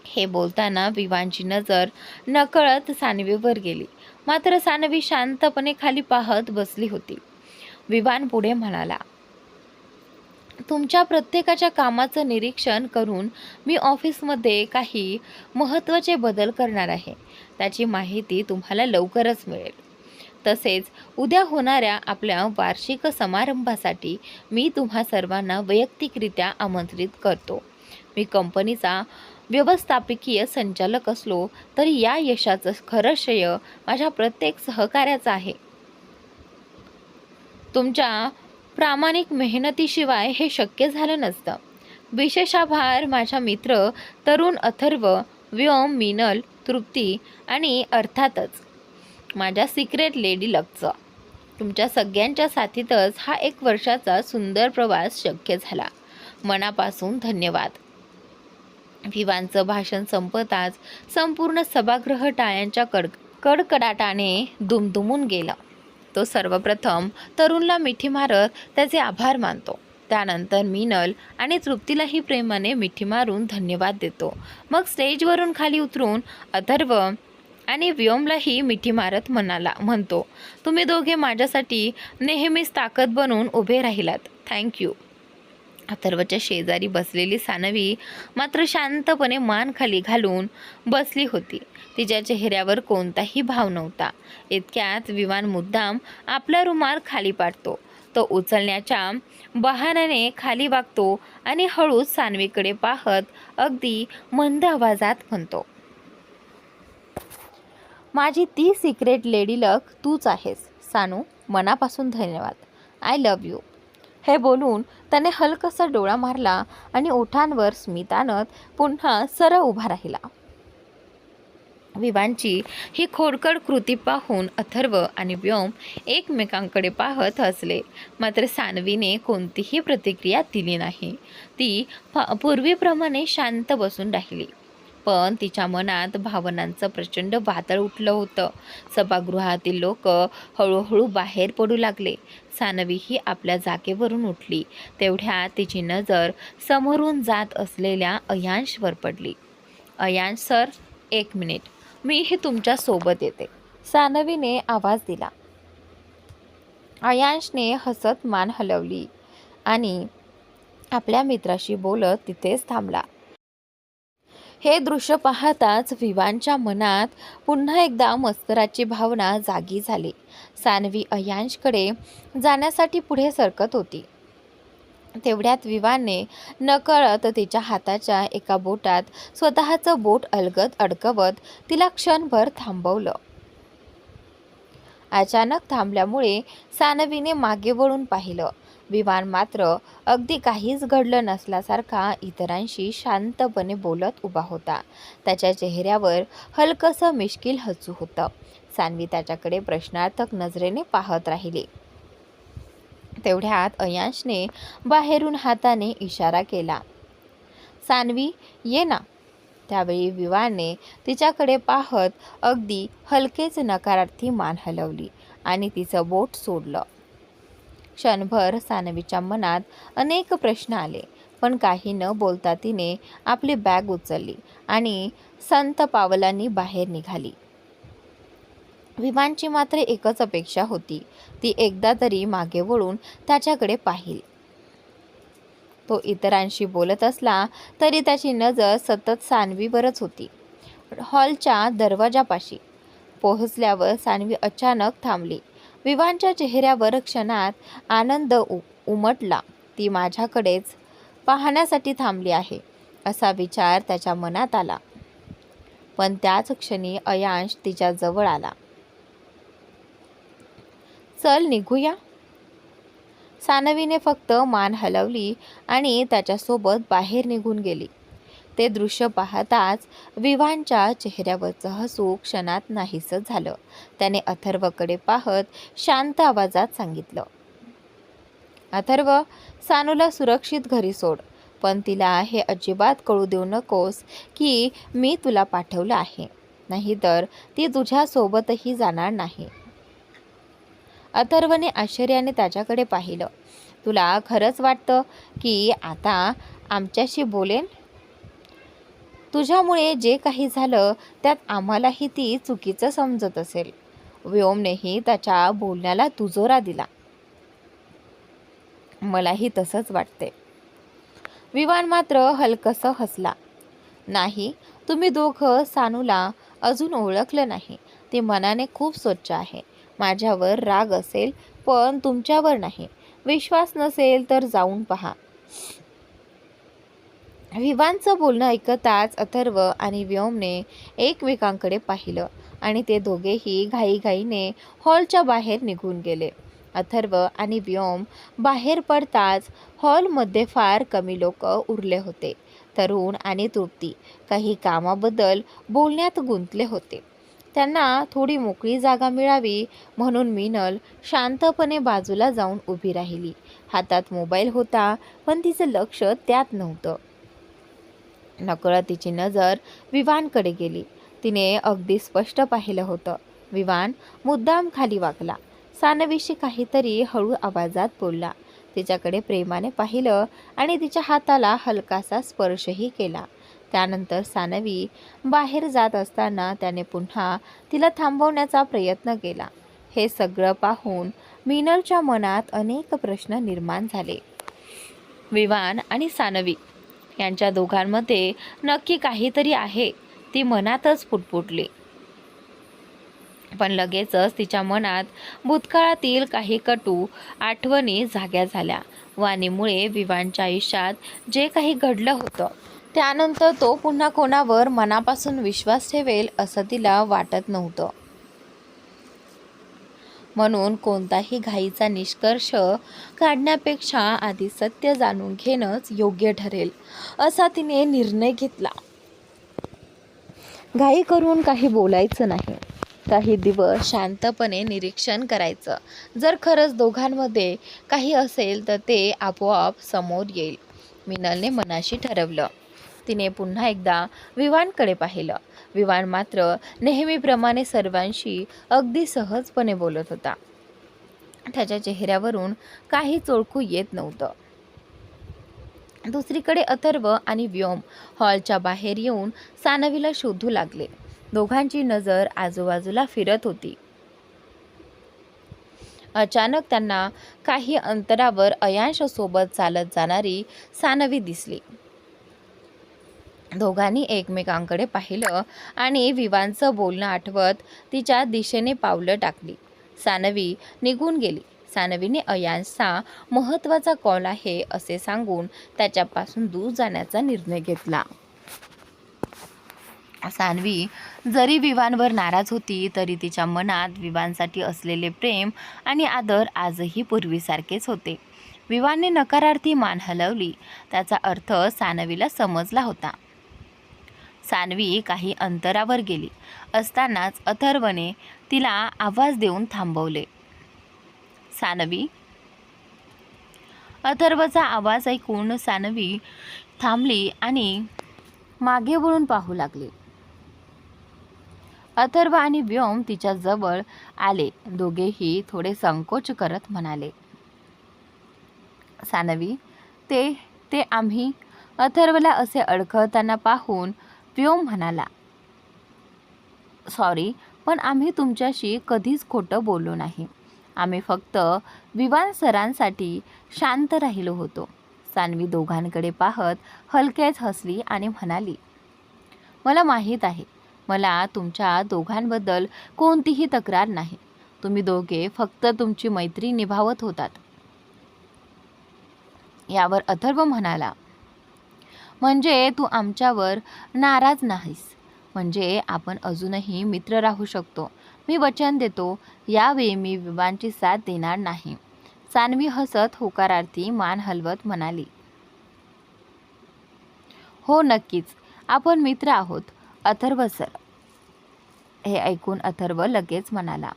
हे बोलताना विवानची नजर नकळत सानवीवर गेली. मात्र सानवी शांतपणे खाली पाहत बसली होती. विवान पुढे म्हणाला, तुमच्या प्रत्येकाच्या कामाचं निरीक्षण करून मी ऑफिसमध्ये काही महत्त्वाचे बदल करणार आहे. त्याची माहिती तुम्हाला लवकरच मिळेल. तसेच उद्या होणाऱ्या आपल्या वार्षिक समारंभासाठी मी तुम्हा सर्वांना वैयक्तिकरित्या आमंत्रित करतो. मी कंपनीचा व्यवस्थापकीय संचालक असलो तरी या यशाचं खरं श्रेय माझ्या प्रत्येक सहकार्याचं आहे. तुमच्या प्रामाणिक मेहनतीशिवाय हे शक्य झालं नसतं. विशेष आभार माझ्या मित्र तरुण अथर्व, व्योम, मीनल, तृप्ती आणि अर्थातच माझ्या सिक्रेट लेडी लकचं. तुमच्या सगळ्यांच्या साथीतच हा 1 वर्षाचा सुंदर प्रवास शक्य झाला. मनापासून धन्यवाद. विवानचं भाषण संपताच संपूर्ण सभागृह टाळ्यांच्या कडकडाटाने दुमदुमून गेलं. तो सर्वप्रथम तरुणला मिठी मारत त्याचे आभार मानतो. त्यानंतर मीनल आणि तृप्तीलाही प्रेमाने मिठी मारून धन्यवाद देतो. मग स्टेजवरून खाली उतरून अथर्व आणि व्योमलाही मिठी मारत म्हणतो, तुम्ही दोघे माझ्यासाठी नेहमीच ताकद बनून उभे राहिलात. थँक्यू. अथर्वच्या शेजारी बसलेली सानवी मात्र शांतपणे मान खाली घालून बसली होती. तिच्या चेहऱ्यावर कोणताही भाव नव्हता. इतक्यात विवान मुद्दाम आपला रुमाल खाली पाडतो. तो उचलण्याच्या बहाण्याने खाली वागतो आणि हळूच सानवीकडे पाहत अगदी मंद आवाजात म्हणतो, माझी ती सिक्रेट लेडी लक तूच आहेस सानू. मनापासून धन्यवाद. I love you. हे बोलून त्याने हलकासा डोळा मारला आणि ओठांवर स्मित आणत पुन्हा सरळ उभा राहिला. विवानची ही खोडकर कृती पाहून अथर्व आणि व्योम एकमेकांकडे पाहत हसले. मात्र सानवीने कोणतीही प्रतिक्रिया दिली नाही. ती पूर्वीप्रमाणे शांत बसून राहिली. पण तिच्या मनात भावनांचं प्रचंड वादळ उठलं होतं. सभागृहातील लोक हळूहळू बाहेर पडू लागले. सानवी ही आपल्या जागेवरून उठली. तेवढ्यात तिची नजर समोरून जात असलेल्या अयांशवर पडली. अयांश सर, 1 मिनिट, मी हे तुमच्या सोबत येते, सानवीने आवाज दिला. अयांशने हसत मान हलवली आणि आपल्या मित्राशी बोलत तिथेच थांबला. हे दृश्य पाहताच विवानच्या मनात पुन्हा एकदा मस्कराची भावना जागी झाली. सानवी अयांशकडे जाण्यासाठी पुढे सरकत होती. तेवढ्यात विवानने नकळत तिच्या हाताच्या एका बोटात स्वतःचं बोट अलगद अडकवत तिला क्षणभर थांबवलं. अचानक थांबल्यामुळे सानवीने मागे वळून पाहिलं. विवान मात्र अगदी काहीच घडलं नसल्यासारखा इतरांशी शांतपणे बोलत उभा होता. त्याच्या चेहऱ्यावर हलकसं मिश्किल हसू होतं. सानवी त्याच्याकडे प्रश्नार्थक नजरेने पाहत राहिली. तेवढ्यात अयांशने बाहेरून हाताने इशारा केला. सानवी, ये ना. त्यावेळी विवाने तिच्याकडे पाहत अगदी हलकेच नकारार्थी मान हलवली आणि तिचं बोट सोडलं. क्षणभर सानवीच्या मनात अनेक प्रश्न आले, पण काही न बोलता तिने आपली बॅग उचलली आणि संत पावलांनी बाहेर निघाली. विवानची मात्र एकच अपेक्षा होती, ती एकदा तरी मागे वळून त्याच्याकडे पाहिल. तो इतरांशी बोलत असला तरी त्याची नजर सतत सानवीवरच होती. हॉलच्या दरवाजापाशी पोहोचल्यावर सानवी अचानक थांबली. विवानच्या चेहऱ्यावर क्षणात आनंद उमटला. ती माझ्याकडेच पाहण्यासाठी थांबली आहे, असा विचार त्याच्या मनात आला. पण त्याच क्षणी अयांश तिच्या जवळ आला. चल निघूया. सानवीने फक्त मान हलवली आणि त्याच्यासोबत बाहेर निघून गेली. ते दृश्य पाहताच विवानच्या चेहऱ्यावरचं हसू क्षणात नाहीसं झालं. त्याने अथर्वकडे पाहत शांत आवाजात सांगितलं, अथर्व, सानूला सुरक्षित घरी सोड, पण तिला हे अजिबात कळू देऊ नकोस की मी तुला पाठवलं आहे, नाहीतर ती तुझ्यासोबतही जाणार नाही. अथर्वने आश्चर्याने त्याच्याकडे पाहिलं. तुला खरंच वाटतं की आता आमच्याशी बोलेन? तुझ्यामुळे जे काही झालं त्यात आम्हालाही ती चुकीचं समजत असेल. व्योमनेही त्याच्या बोलण्याला दुजोरा दिला. मलाही तसंच वाटते. विवान मात्र हलकसं हसला. नाही, तुम्ही दोघं सानूला अजून ओळखलं नाही. ती मनाने खूप स्वच्छ आहे. माझ्यावर राग असेल, पण तुमच्यावर नाही. विश्वास नसेल तर जाऊन पहा. विवानचं बोलणं ऐकताच अथर्व आणि व्योमने एकमेकांकडे पाहिलं आणि ते दोघेही घाईघाईने हॉलच्या बाहेर निघून गेले. अथर्व आणि व्योम बाहेर पडताच हॉलमध्ये फार कमी लोक उरले होते. तरुण आणि तृप्ती काही कामाबद्दल बोलण्यात गुंतले होते. त्यांना थोडी मोकळी जागा मिळावी म्हणून मिनल शांतपणे बाजूला जाऊन उभी राहिली. हातात मोबाईल होता, पण तिचं लक्ष त्यात नव्हतं. नकळत तिची नजर विवानकडे गेली. तिने अगदी स्पष्ट पाहिलं होतं. विवान मुद्दाम खाली वाकला. सानवीशी काहीतरी हळू आवाजात बोलला. तिच्याकडे प्रेमाने पाहिलं आणि तिच्या हाताला हलकासा स्पर्शही केला. त्यानंतर सानवी बाहेर जात असताना त्याने पुन्हा तिला थांबवण्याचा प्रयत्न केला. हे सगळं पाहून मिनलच्या मनात अनेक प्रश्न निर्माण झाले. विवान आणि सानवी यांच्या दोघांमध्ये नक्की काहीतरी आहे, ती मनातच पुटपुटली. पण लगेचच तिच्या मनात भूतकाळातील काही कटू आठवणी जाग्या झाल्या. वाणीमुळे विवानच्या आयुष्यात जे काही घडलं होतं त्यानंतर तो पुन्हा कोणावर मनापासून विश्वास ठेवेल असं तिला वाटत नव्हतं. म्हणून कोणताही घाईचा निष्कर्ष काढण्यापेक्षा आधी सत्य जाणून घेणंच योग्य ठरेल असा तिने निर्णय घेतला. घाई करून काही बोलायचं नाही. काही दिवस शांतपणे निरीक्षण करायचं. जर खरंच दोघांमध्ये काही असेल तर ते आपोआप समोर येईल, मिनलने मनाशी ठरवलं. तिने पुन्हा एकदा विवानकडे पाहिलं. विवान मात्र नेहमीप्रमाणे सर्वांशी अगदी सहजपणे बोलत होता. त्याच्या चेहऱ्यावरून काहीच ओळखू येत नव्हतं. दुसरीकडे अथर्व आणि व्योम हॉलच्या बाहेर येऊन सानवीला शोधू लागले. दोघांची नजर आजूबाजूला फिरत होती. अचानक त्यांना काही अंतरावर अयांश सोबत चालत जाणारी सानवी दिसली. दोघांनी एकमेकांकडे पाहिलं आणि विवानचं बोलणं आठवत तिच्या दिशेने पावलं टाकली. सानवी निघून गेली. सानवीने अयांशचा महत्त्वाचा कॉल आहे असे सांगून त्याच्यापासून दूर जाण्याचा निर्णय घेतला. सानवी जरी विवानवर नाराज होती तरी तिच्या मनात विवानसाठी असलेले प्रेम आणि आदर आजही पूर्वीसारखेच होते. विवानने नकारार्थी मान हलवली. त्याचा अर्थ सानवीला समजला होता. सानवी काही अंतरावर गेली असतानाच अथर्वने तिला आवाज देऊन थांबवले. सानवी. अथर्वचा आवाज ऐकून सानवी थांबली आणि मागे वळून पाहू लागली. अथर्व आणि व्योम तिच्या जवळ आले. दोघेही थोडे संकोच करत म्हणाले, सानवी, ते आम्ही. अथर्वला असे अडखळताना पाहून व्योम म्हणाला, सॉरी, पण आम्ही तुमच्याशी कधीच खोटं बोललो नाही. आम्ही फक्त विवान सरांसाठी शांत राहिलो होतो. सानवी दोघांकडे पाहत हलकेच हसली आणि म्हणाली, मला माहीत आहे, मला तुमच्या दोघांबद्दल कोणतीही तक्रार नाही. तुम्ही दोघे फक्त तुमची मैत्री निभावत होतात. यावर अथर्व म्हणाला, म्हणजे तू आमच्यावर नाराज नाहीस? म्हणजे आपण अजूनही मित्र राहू शकतो. मी वचन देतो, यावेळी मी विवानची साथ देणार नाही. सानवी हसत होकारार्थी मान हलवत म्हणाली, हो नक्कीच, आपण मित्र आहोत अथर्व सर. हे ऐकून अथर्व लगेच म्हणाला,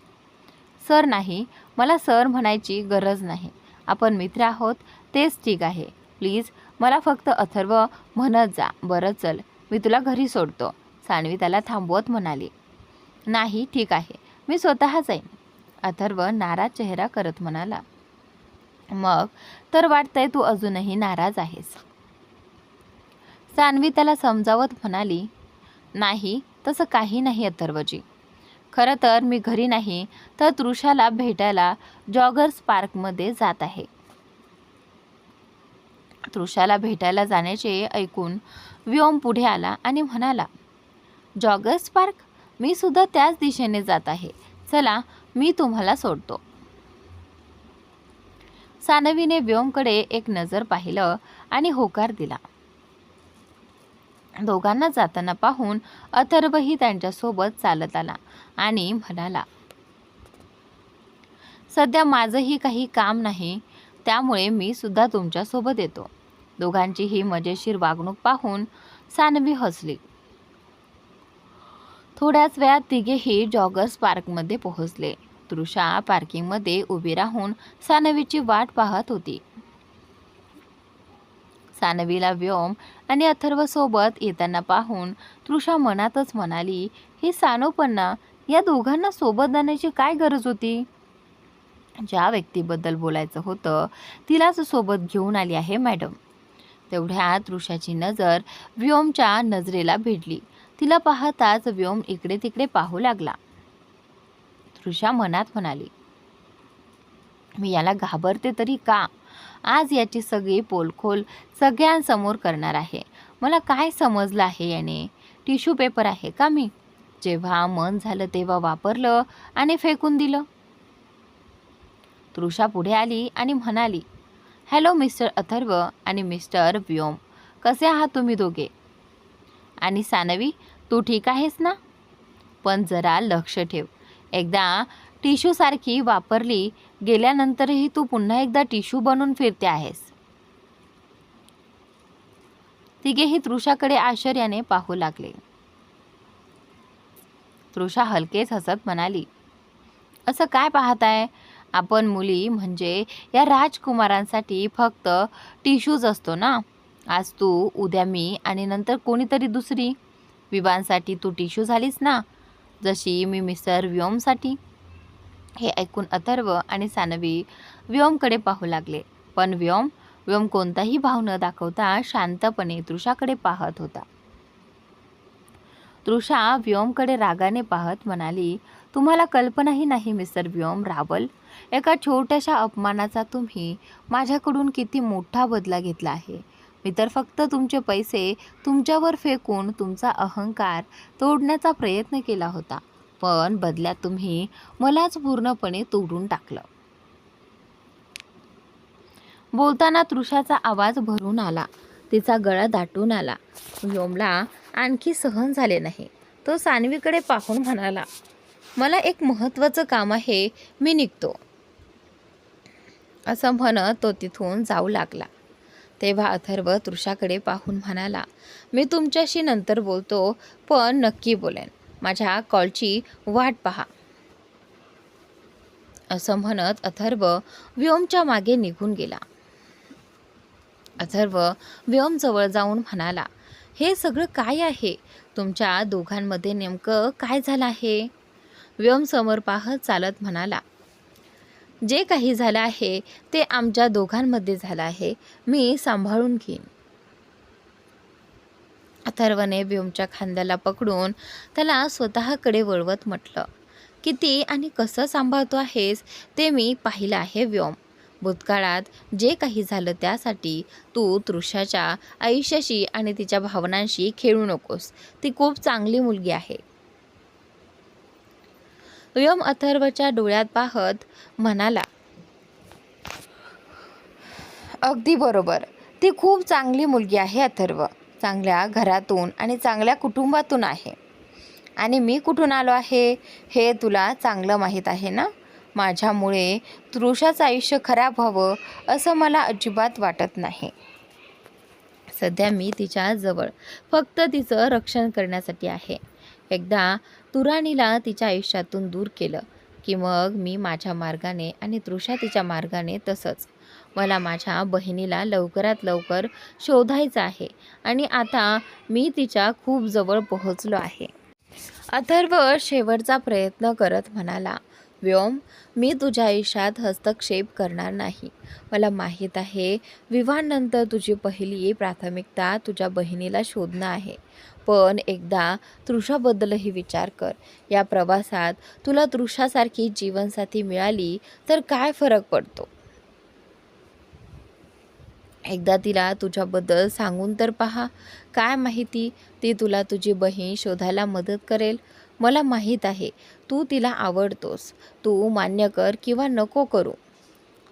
सर नाही, मला सर म्हणायची गरज नाही. आपण मित्र आहोत तेच ठीक आहे. प्लीज मला फक्त अथर्व म्हणत जा. बरं चल, मी तुला घरी सोडतो. सानवी त्याला थांबवत म्हणाली, नाही ठीक आहे, मी स्वतः जाईन. अथर्व नाराज चेहरा करत म्हणाला, मग तर वाटतंय तू अजूनही नाराज आहेस. सानवी त्याला समजावत म्हणाली, नाही तसं काही नाही अथर्वजी. खरं तर मी घरी नाही तर तृषाला भेटायला जॉगर्स पार्कमध्ये जात आहे. तृषाला भेटायला जाण्याचे ऐकून व्योम पुढे आला आणि म्हणाला, जॉगर्स पार्क? मी सुद्धा त्याच दिशेने जात आहे. चला, मी तुम्हाला सोडतो. सानवीने व्योमकडे एक नजर पाहिलं आणि होकार दिला. दोघांना जाताना पाहून अथर्वही त्यांच्यासोबत चालत आला आणि म्हणाला, सध्या माझंही काही काम नाही, त्यामुळे मी सुद्धा तुमच्यासोबत येतो. दोघांची ही मजेशीर वागणूक पाहून सानवी हसली. थोड्याच वेळात तिघेही जॉगर्स पार्कमध्ये पोहोचले. तृषा पार्किंगमध्ये उभी राहून सानवीची वाट पाहत होती. सानवीला व्योम आणि अथर्व सोबत येताना पाहून तृषा मनातच म्हणाली, ही सानोपन्ना, या दोघांना सोबत आणण्याची काय गरज होती? ज्या व्यक्तीबद्दल बोलायचं होतं तिलाच सोबत घेऊन आली आहे मॅडम. तेवढ्यात तृषाची नजर व्योमच्या नजरेला भिडली. तिला पाहताच व्योम इकडे तिकडे पाहू लागला. तृषा मनात म्हणाली, मी याला घाबरते तरी का? आज याची सगळी पोलखोल सगळ्यांसमोर करणार आहे. मला काय समजलं आहे याने? टिश्यू पेपर आहे का मी? जेव्हा मन झालं तेव्हा वापरलं आणि फेकून दिलं. तृषा पुढे आली आणि म्हणाली, हॅलो मिस्टर अथर्व आणि मिस्टर व्योम, कसे आहात तुम्ही दोघे? आणि सानवी, तू ठीक आहेस ना? पण जरा लक्ष ठेव, एकदा टिश्यूसारखी वापरली गेल्यानंतरही तू पुन्हा एकदा टिश्यू बनून फिरते आहेस. तिघेही तृषाकडे आश्चर्याने पाहू लागले. तृषा हलकेच हसत म्हणाली, असं काय पाहताय? आपण मुली म्हणजे या राजकुमारांसाठी फक्त टिश्यूज असतो ना? आज तू, उद्या मी आणि नंतर कोणीतरी दुसरी. विवांसाठी तू टिश्यू झालीस ना, जशी मी मिस्टर व्योमसाठी. हे ऐकून अथर्व आणि सानवी व्योमकडे पाहू लागले. पण व्योम कोणताही भाव न दाखवता शांतपणे तृषाकडे पाहत होता. तृषा व्योमकडे रागाने पाहत म्हणाली, तुम्हाला कल्पनाही नाही मिस्टर व्योम रावल, एका छोट्याशा अपमानाचा तुम्ही माझ्याकडून किती मोठा बदला घेतला आहे. मी तर फक्त तुमचे पैसे तुमच्यावर फेकून तुमचा अहंकार तोडण्याचा प्रयत्न केला होता, पण बदल्यात तुम्ही मलाच पूर्णपणे तोडून टाकलं. बोलताना तृषाचा आवाज भरून आला, तिचा गळा दाटून आला. व्योमला आणखी सहन झाले नाही. तो सानवीकडे पाहून म्हणाला, मला एक महत्त्वाचं काम आहे, मी निघतो. असं म्हणत तो तिथून जाऊ लागला. तेव्हा अथर्व तृषाकडे पाहून म्हणाला, मी तुमच्याशी नंतर बोलतो, पण नक्की बोलेन. माझ्या कॉलची वाट पहा. असं म्हणत अथर्व व्योमच्या मागे निघून गेला. अथर्व व्योमजवळ जाऊन म्हणाला, हे सगळं काय आहे? तुमच्या दोघांमध्ये नेमकं काय झालं आहे? व्योम समोर पाहत चालत म्हणाला, जे काही झालं आहे ते आमच्या दोघांमध्ये झालं आहे, मी सांभाळून घेईन. अथर्वने व्योमच्या खांद्याला पकडून त्याला स्वतःकडे वळवत म्हटलं, किती आणि कसं सांभाळतो आहेस ते मी पाहिलं आहे व्योम. भूतकाळात जे काही झालं त्यासाठी तू तृषाच्या आयुष्याशी आणि तिच्या भावनांशी खेळू नकोस. ती खूप चांगली मुलगी आहे. व्योम अथर्वच्या डोळ्यात पाहत म्हणाला, अगदी बरोबर, ती खूप चांगली मुलगी आहे अथर्व. चांगल्या घरातून आणि चांगल्या कुटुंबातून आहे. आणि मी कुठून आलो आहे हे तुला चांगलं माहीत आहे ना. माझ्यामुळे तृषाचं आयुष्य खराब व्हावं असं मला अजिबात वाटत नाही. सध्या मी तिच्याजवळ फक्त तिचं रक्षण करण्यासाठी आहे. एकदा तुराणीला तिच्या आयुष्यातून दूर केलं की मग मी माझ्या मार्गाने आणि तृषा तिच्या मार्गाने. तसंच मला माझ्या बहिणीला लवकरात लवकर शोधायचं आहे आणि आता मी तिच्या खूप जवळ पोहोचलो आहे. अथर्व शेवटचा प्रयत्न करत म्हणाला, व्योम, मी तुझ्या आयुष्यात हस्तक्षेप करणार नाही. मला माहीत आहे विवाहानंतर तुझी पहिली प्राथमिकता तुझ्या बहिणीला शोधणं आहे. पण एकदा तृषाबद्दलही विचार कर. या प्रवासात तुला तृषासारखी जीवनसाथी मिळाली तर काय फरक पडतो? एकदा तिला तुझ्याबद्दल सांगून तर पहा. काय माहिती ती तुला तुझी बहीण शोधायला मदत करेल. मला माहीत आहे तू तिला आवडतोस. तू मान्य कर किंवा नको करू.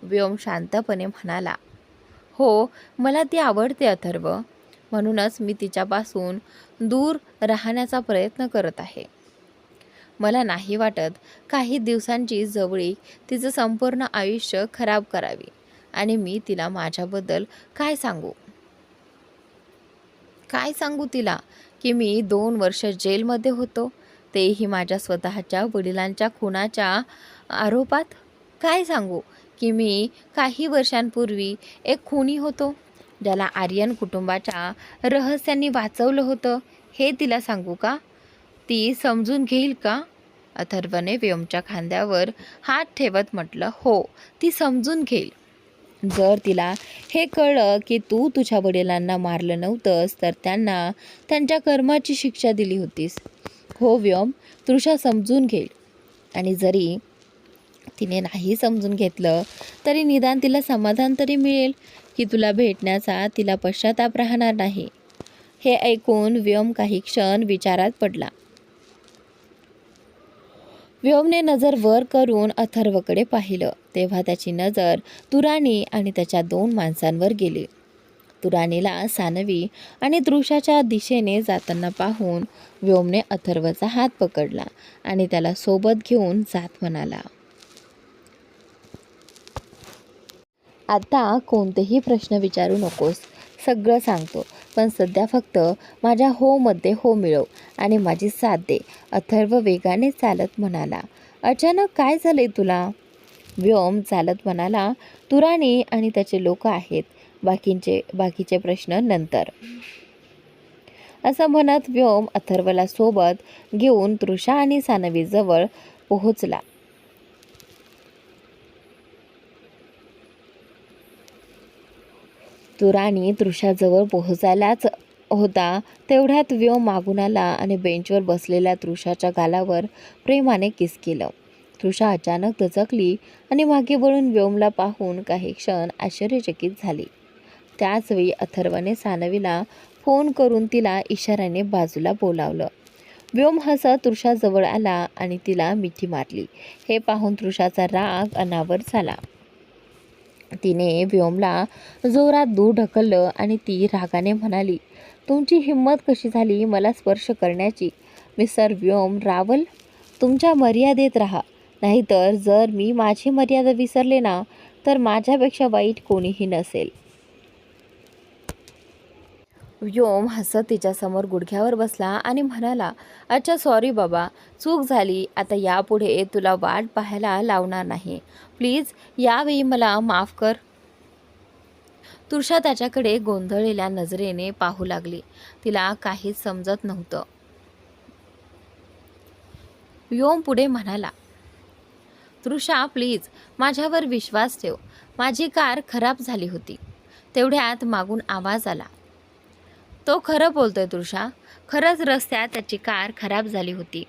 व्योम शांतपणे म्हणाला, हो, मला ती आवडते अथर्व. म्हणूनच मी तिच्यापासून दूर राहण्याचा प्रयत्न करत आहे. मला नाही वाटत काही दिवसांची जवळीक तिचं संपूर्ण आयुष्य खराब करावी. आणि मी तिला माझ्याबद्दल काय सांगू तिला की मी 2 वर्ष जेलमध्ये होतो, तेही माझ्या स्वतःच्या वडिलांच्या खुनाच्या आरोपात. काय सांगू की मी काही वर्षांपूर्वी एक खुनी होतो, ज्याला आर्यन कुटुंबाच्या रहस्यांनी वाचवलं होतं. हे तिला सांगू का? ती समजून घेईल का? अथर्वने व्योमच्या खांद्यावर हात ठेवत म्हटलं, हो, ती समजून घेईल. जर तिला हे कळलं की तू तुझ्या वडिलांना मारलं नव्हतंस तर त्यांना त्यांच्या कर्माची शिक्षा दिली होतीस. हो व्योम, तृषा समजून घेईल. आणि जरी तिने नाही समजून घेतलं तरी निदान तिला समाधान तरी मिळेल की तुला भेटण्याचा तिला पश्चाताप राहणार नाही. हे ऐकून व्योम काही क्षण विचारात पडला. व्योमने नजर वर करून अथर्वकडे पाहिलं. तेव्हा त्याची नजर तुराणी आणि त्याच्या 2 माणसांवर गेली. तुराणीला सानवी आणि तृषाच्या दिशेने जाताना पाहून व्योमने अथर्वचा हात पकडला आणि त्याला सोबत घेऊन जात म्हणाला, आता कोणतेही प्रश्न विचारू नकोस, सगळं सांगतो. पण सध्या फक्त माझ्या होमध्ये हो मिळव आणि माझी साथ दे. अथर्व वेगाने चालत म्हणाला. अचानक काय झाले तुला? व्योम चालत म्हणाला, तुराणी आणि त्याचे लोक आहेत. बाकीचे प्रश्न नंतर. असं म्हणत व्योम अथर्वला सोबत घेऊन तृषा आणि सानवीजवळ पोहोचला. तुराणी तृषाजवळ पोहोचायलाच होता तेवढ्यात व्योम मागून आला आणि बेंचवर बसलेल्या तृषाच्या गालावर प्रेमाने किस केलं. तृषा अचानक दचकली आणि मागे वळून व्योमला पाहून काही क्षण आश्चर्यचकित झाली. त्याचवेळी अथर्वने सानवीला फोन करून तिला इशाऱ्याने बाजूला बोलावलं. व्योम हसत तृषाजवळ आला आणि तिला मिठी मारली. हे पाहून तृषाचा राग अनावर झाला. तिने व्योमला जोरात दूर ढकललं आणि ती रागाने म्हणाली, तुमची हिंमत कशी झाली मला स्पर्श करण्याची? मिस्टर व्योम रावल, तुमच्या मर्यादेत राहा, नाहीतर जर मी माझी मर्यादा विसरले ना तर माझ्यापेक्षा वाईट कोणीही नसेल. व्योम हसत तिच्यासमोर गुडघ्यावर बसला आणि म्हणाला, अच्छा सॉरी बाबा, चूक झाली. आता यापुढे तुला वाट पाहायला लावणार नाही. प्लीज यावेळी मला माफ कर. तृषा त्याच्याकडे गोंधळलेल्या नजरेने पाहू लागली. तिला काहीच समजत नव्हतं. व्योम पुढे म्हणाला, तृषा प्लीज माझ्यावर विश्वास ठेव. माझी कार खराब झाली होती. तेवढ्यात मागून आवाज आला. तो खरं बोलतोय तृषा, खरंच रस्त्यात त्याची कार खराब झाली होती.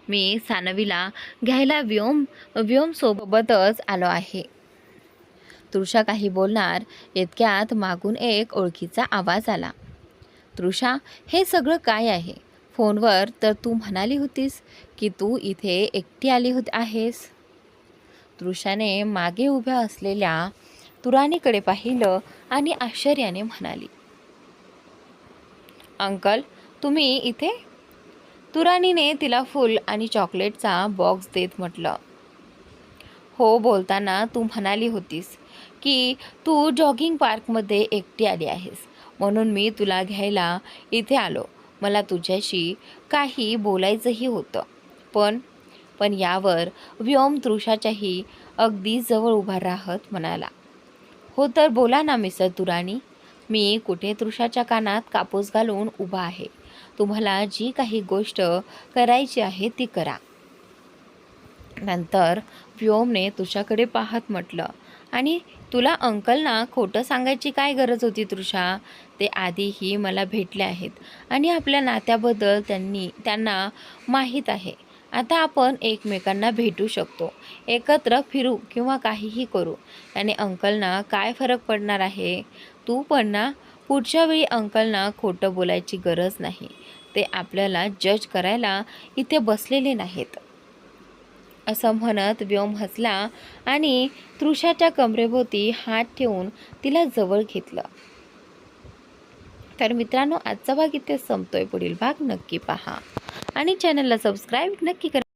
मी सानवीला घ्यायला व्योम सोबतच आलो आहे. तृषा काही बोलणार इतक्यात मागून एक ओळखीचा आवाज आला. तृषा, हे सगळं काय आहे? फोनवर तर तू म्हणाली होतीस की तू इथे एकटी आली आहेस. तृषाने मागे उभ्या असलेल्या तुराणीकडे पाहिलं आणि आश्चर्याने म्हणाली, अंकल तुम्ही इथे? तुराणीने तिला फुल आणि चॉकलेटचा बॉक्स देत म्हटलं, हो, बोलताना तू म्हणाली होतीस की तू जॉगिंग पार्कमध्ये एकटी आली आहेस, म्हणून मी तुला घ्यायला इथे आलो. मला तुझ्याशी काही बोलायचंही होतं. पण यावर व्योम तृषाच्याही अगदी जवळ उभा राहत म्हणाला, हो तर बोला ना मिस्टर तुराणी. मी कुठे तृषाच्या कानात कापूस घालून उभा आहे. तुम्हाला जी काही गोष्ट करायची आहे ती करा. नंतर व्योमने तृषाकडे पाहत म्हटलं, आणि तुला अंकलना खोटं सांगायची काय गरज होती तृषा? ते आधीही मला भेटले आहेत आणि आपल्या नात्याबद्दल त्यांना माहीत आहे. आता आपण एकमेकांना भेटू शकतो, एकत्र फिरू किंवा काहीही करू. त्याने अंकलना काय फरक पडणार आहे? तू पण ना, पुढच्या वेळी अंकलना खोटं बोलायची गरज नाही. ते आपल्याला जज करायला इथे बसलेले नाहीत. असं म्हणत व्योम हसला आणि तृषाच्या कमरेभोवती हात ठेवून तिला जवळ घेतलं. तर मित्रांनो, आजचा भाग इथे संपतोय. पुढील भाग नक्की पहा आणि चॅनलला सबस्क्राईब नक्की करा.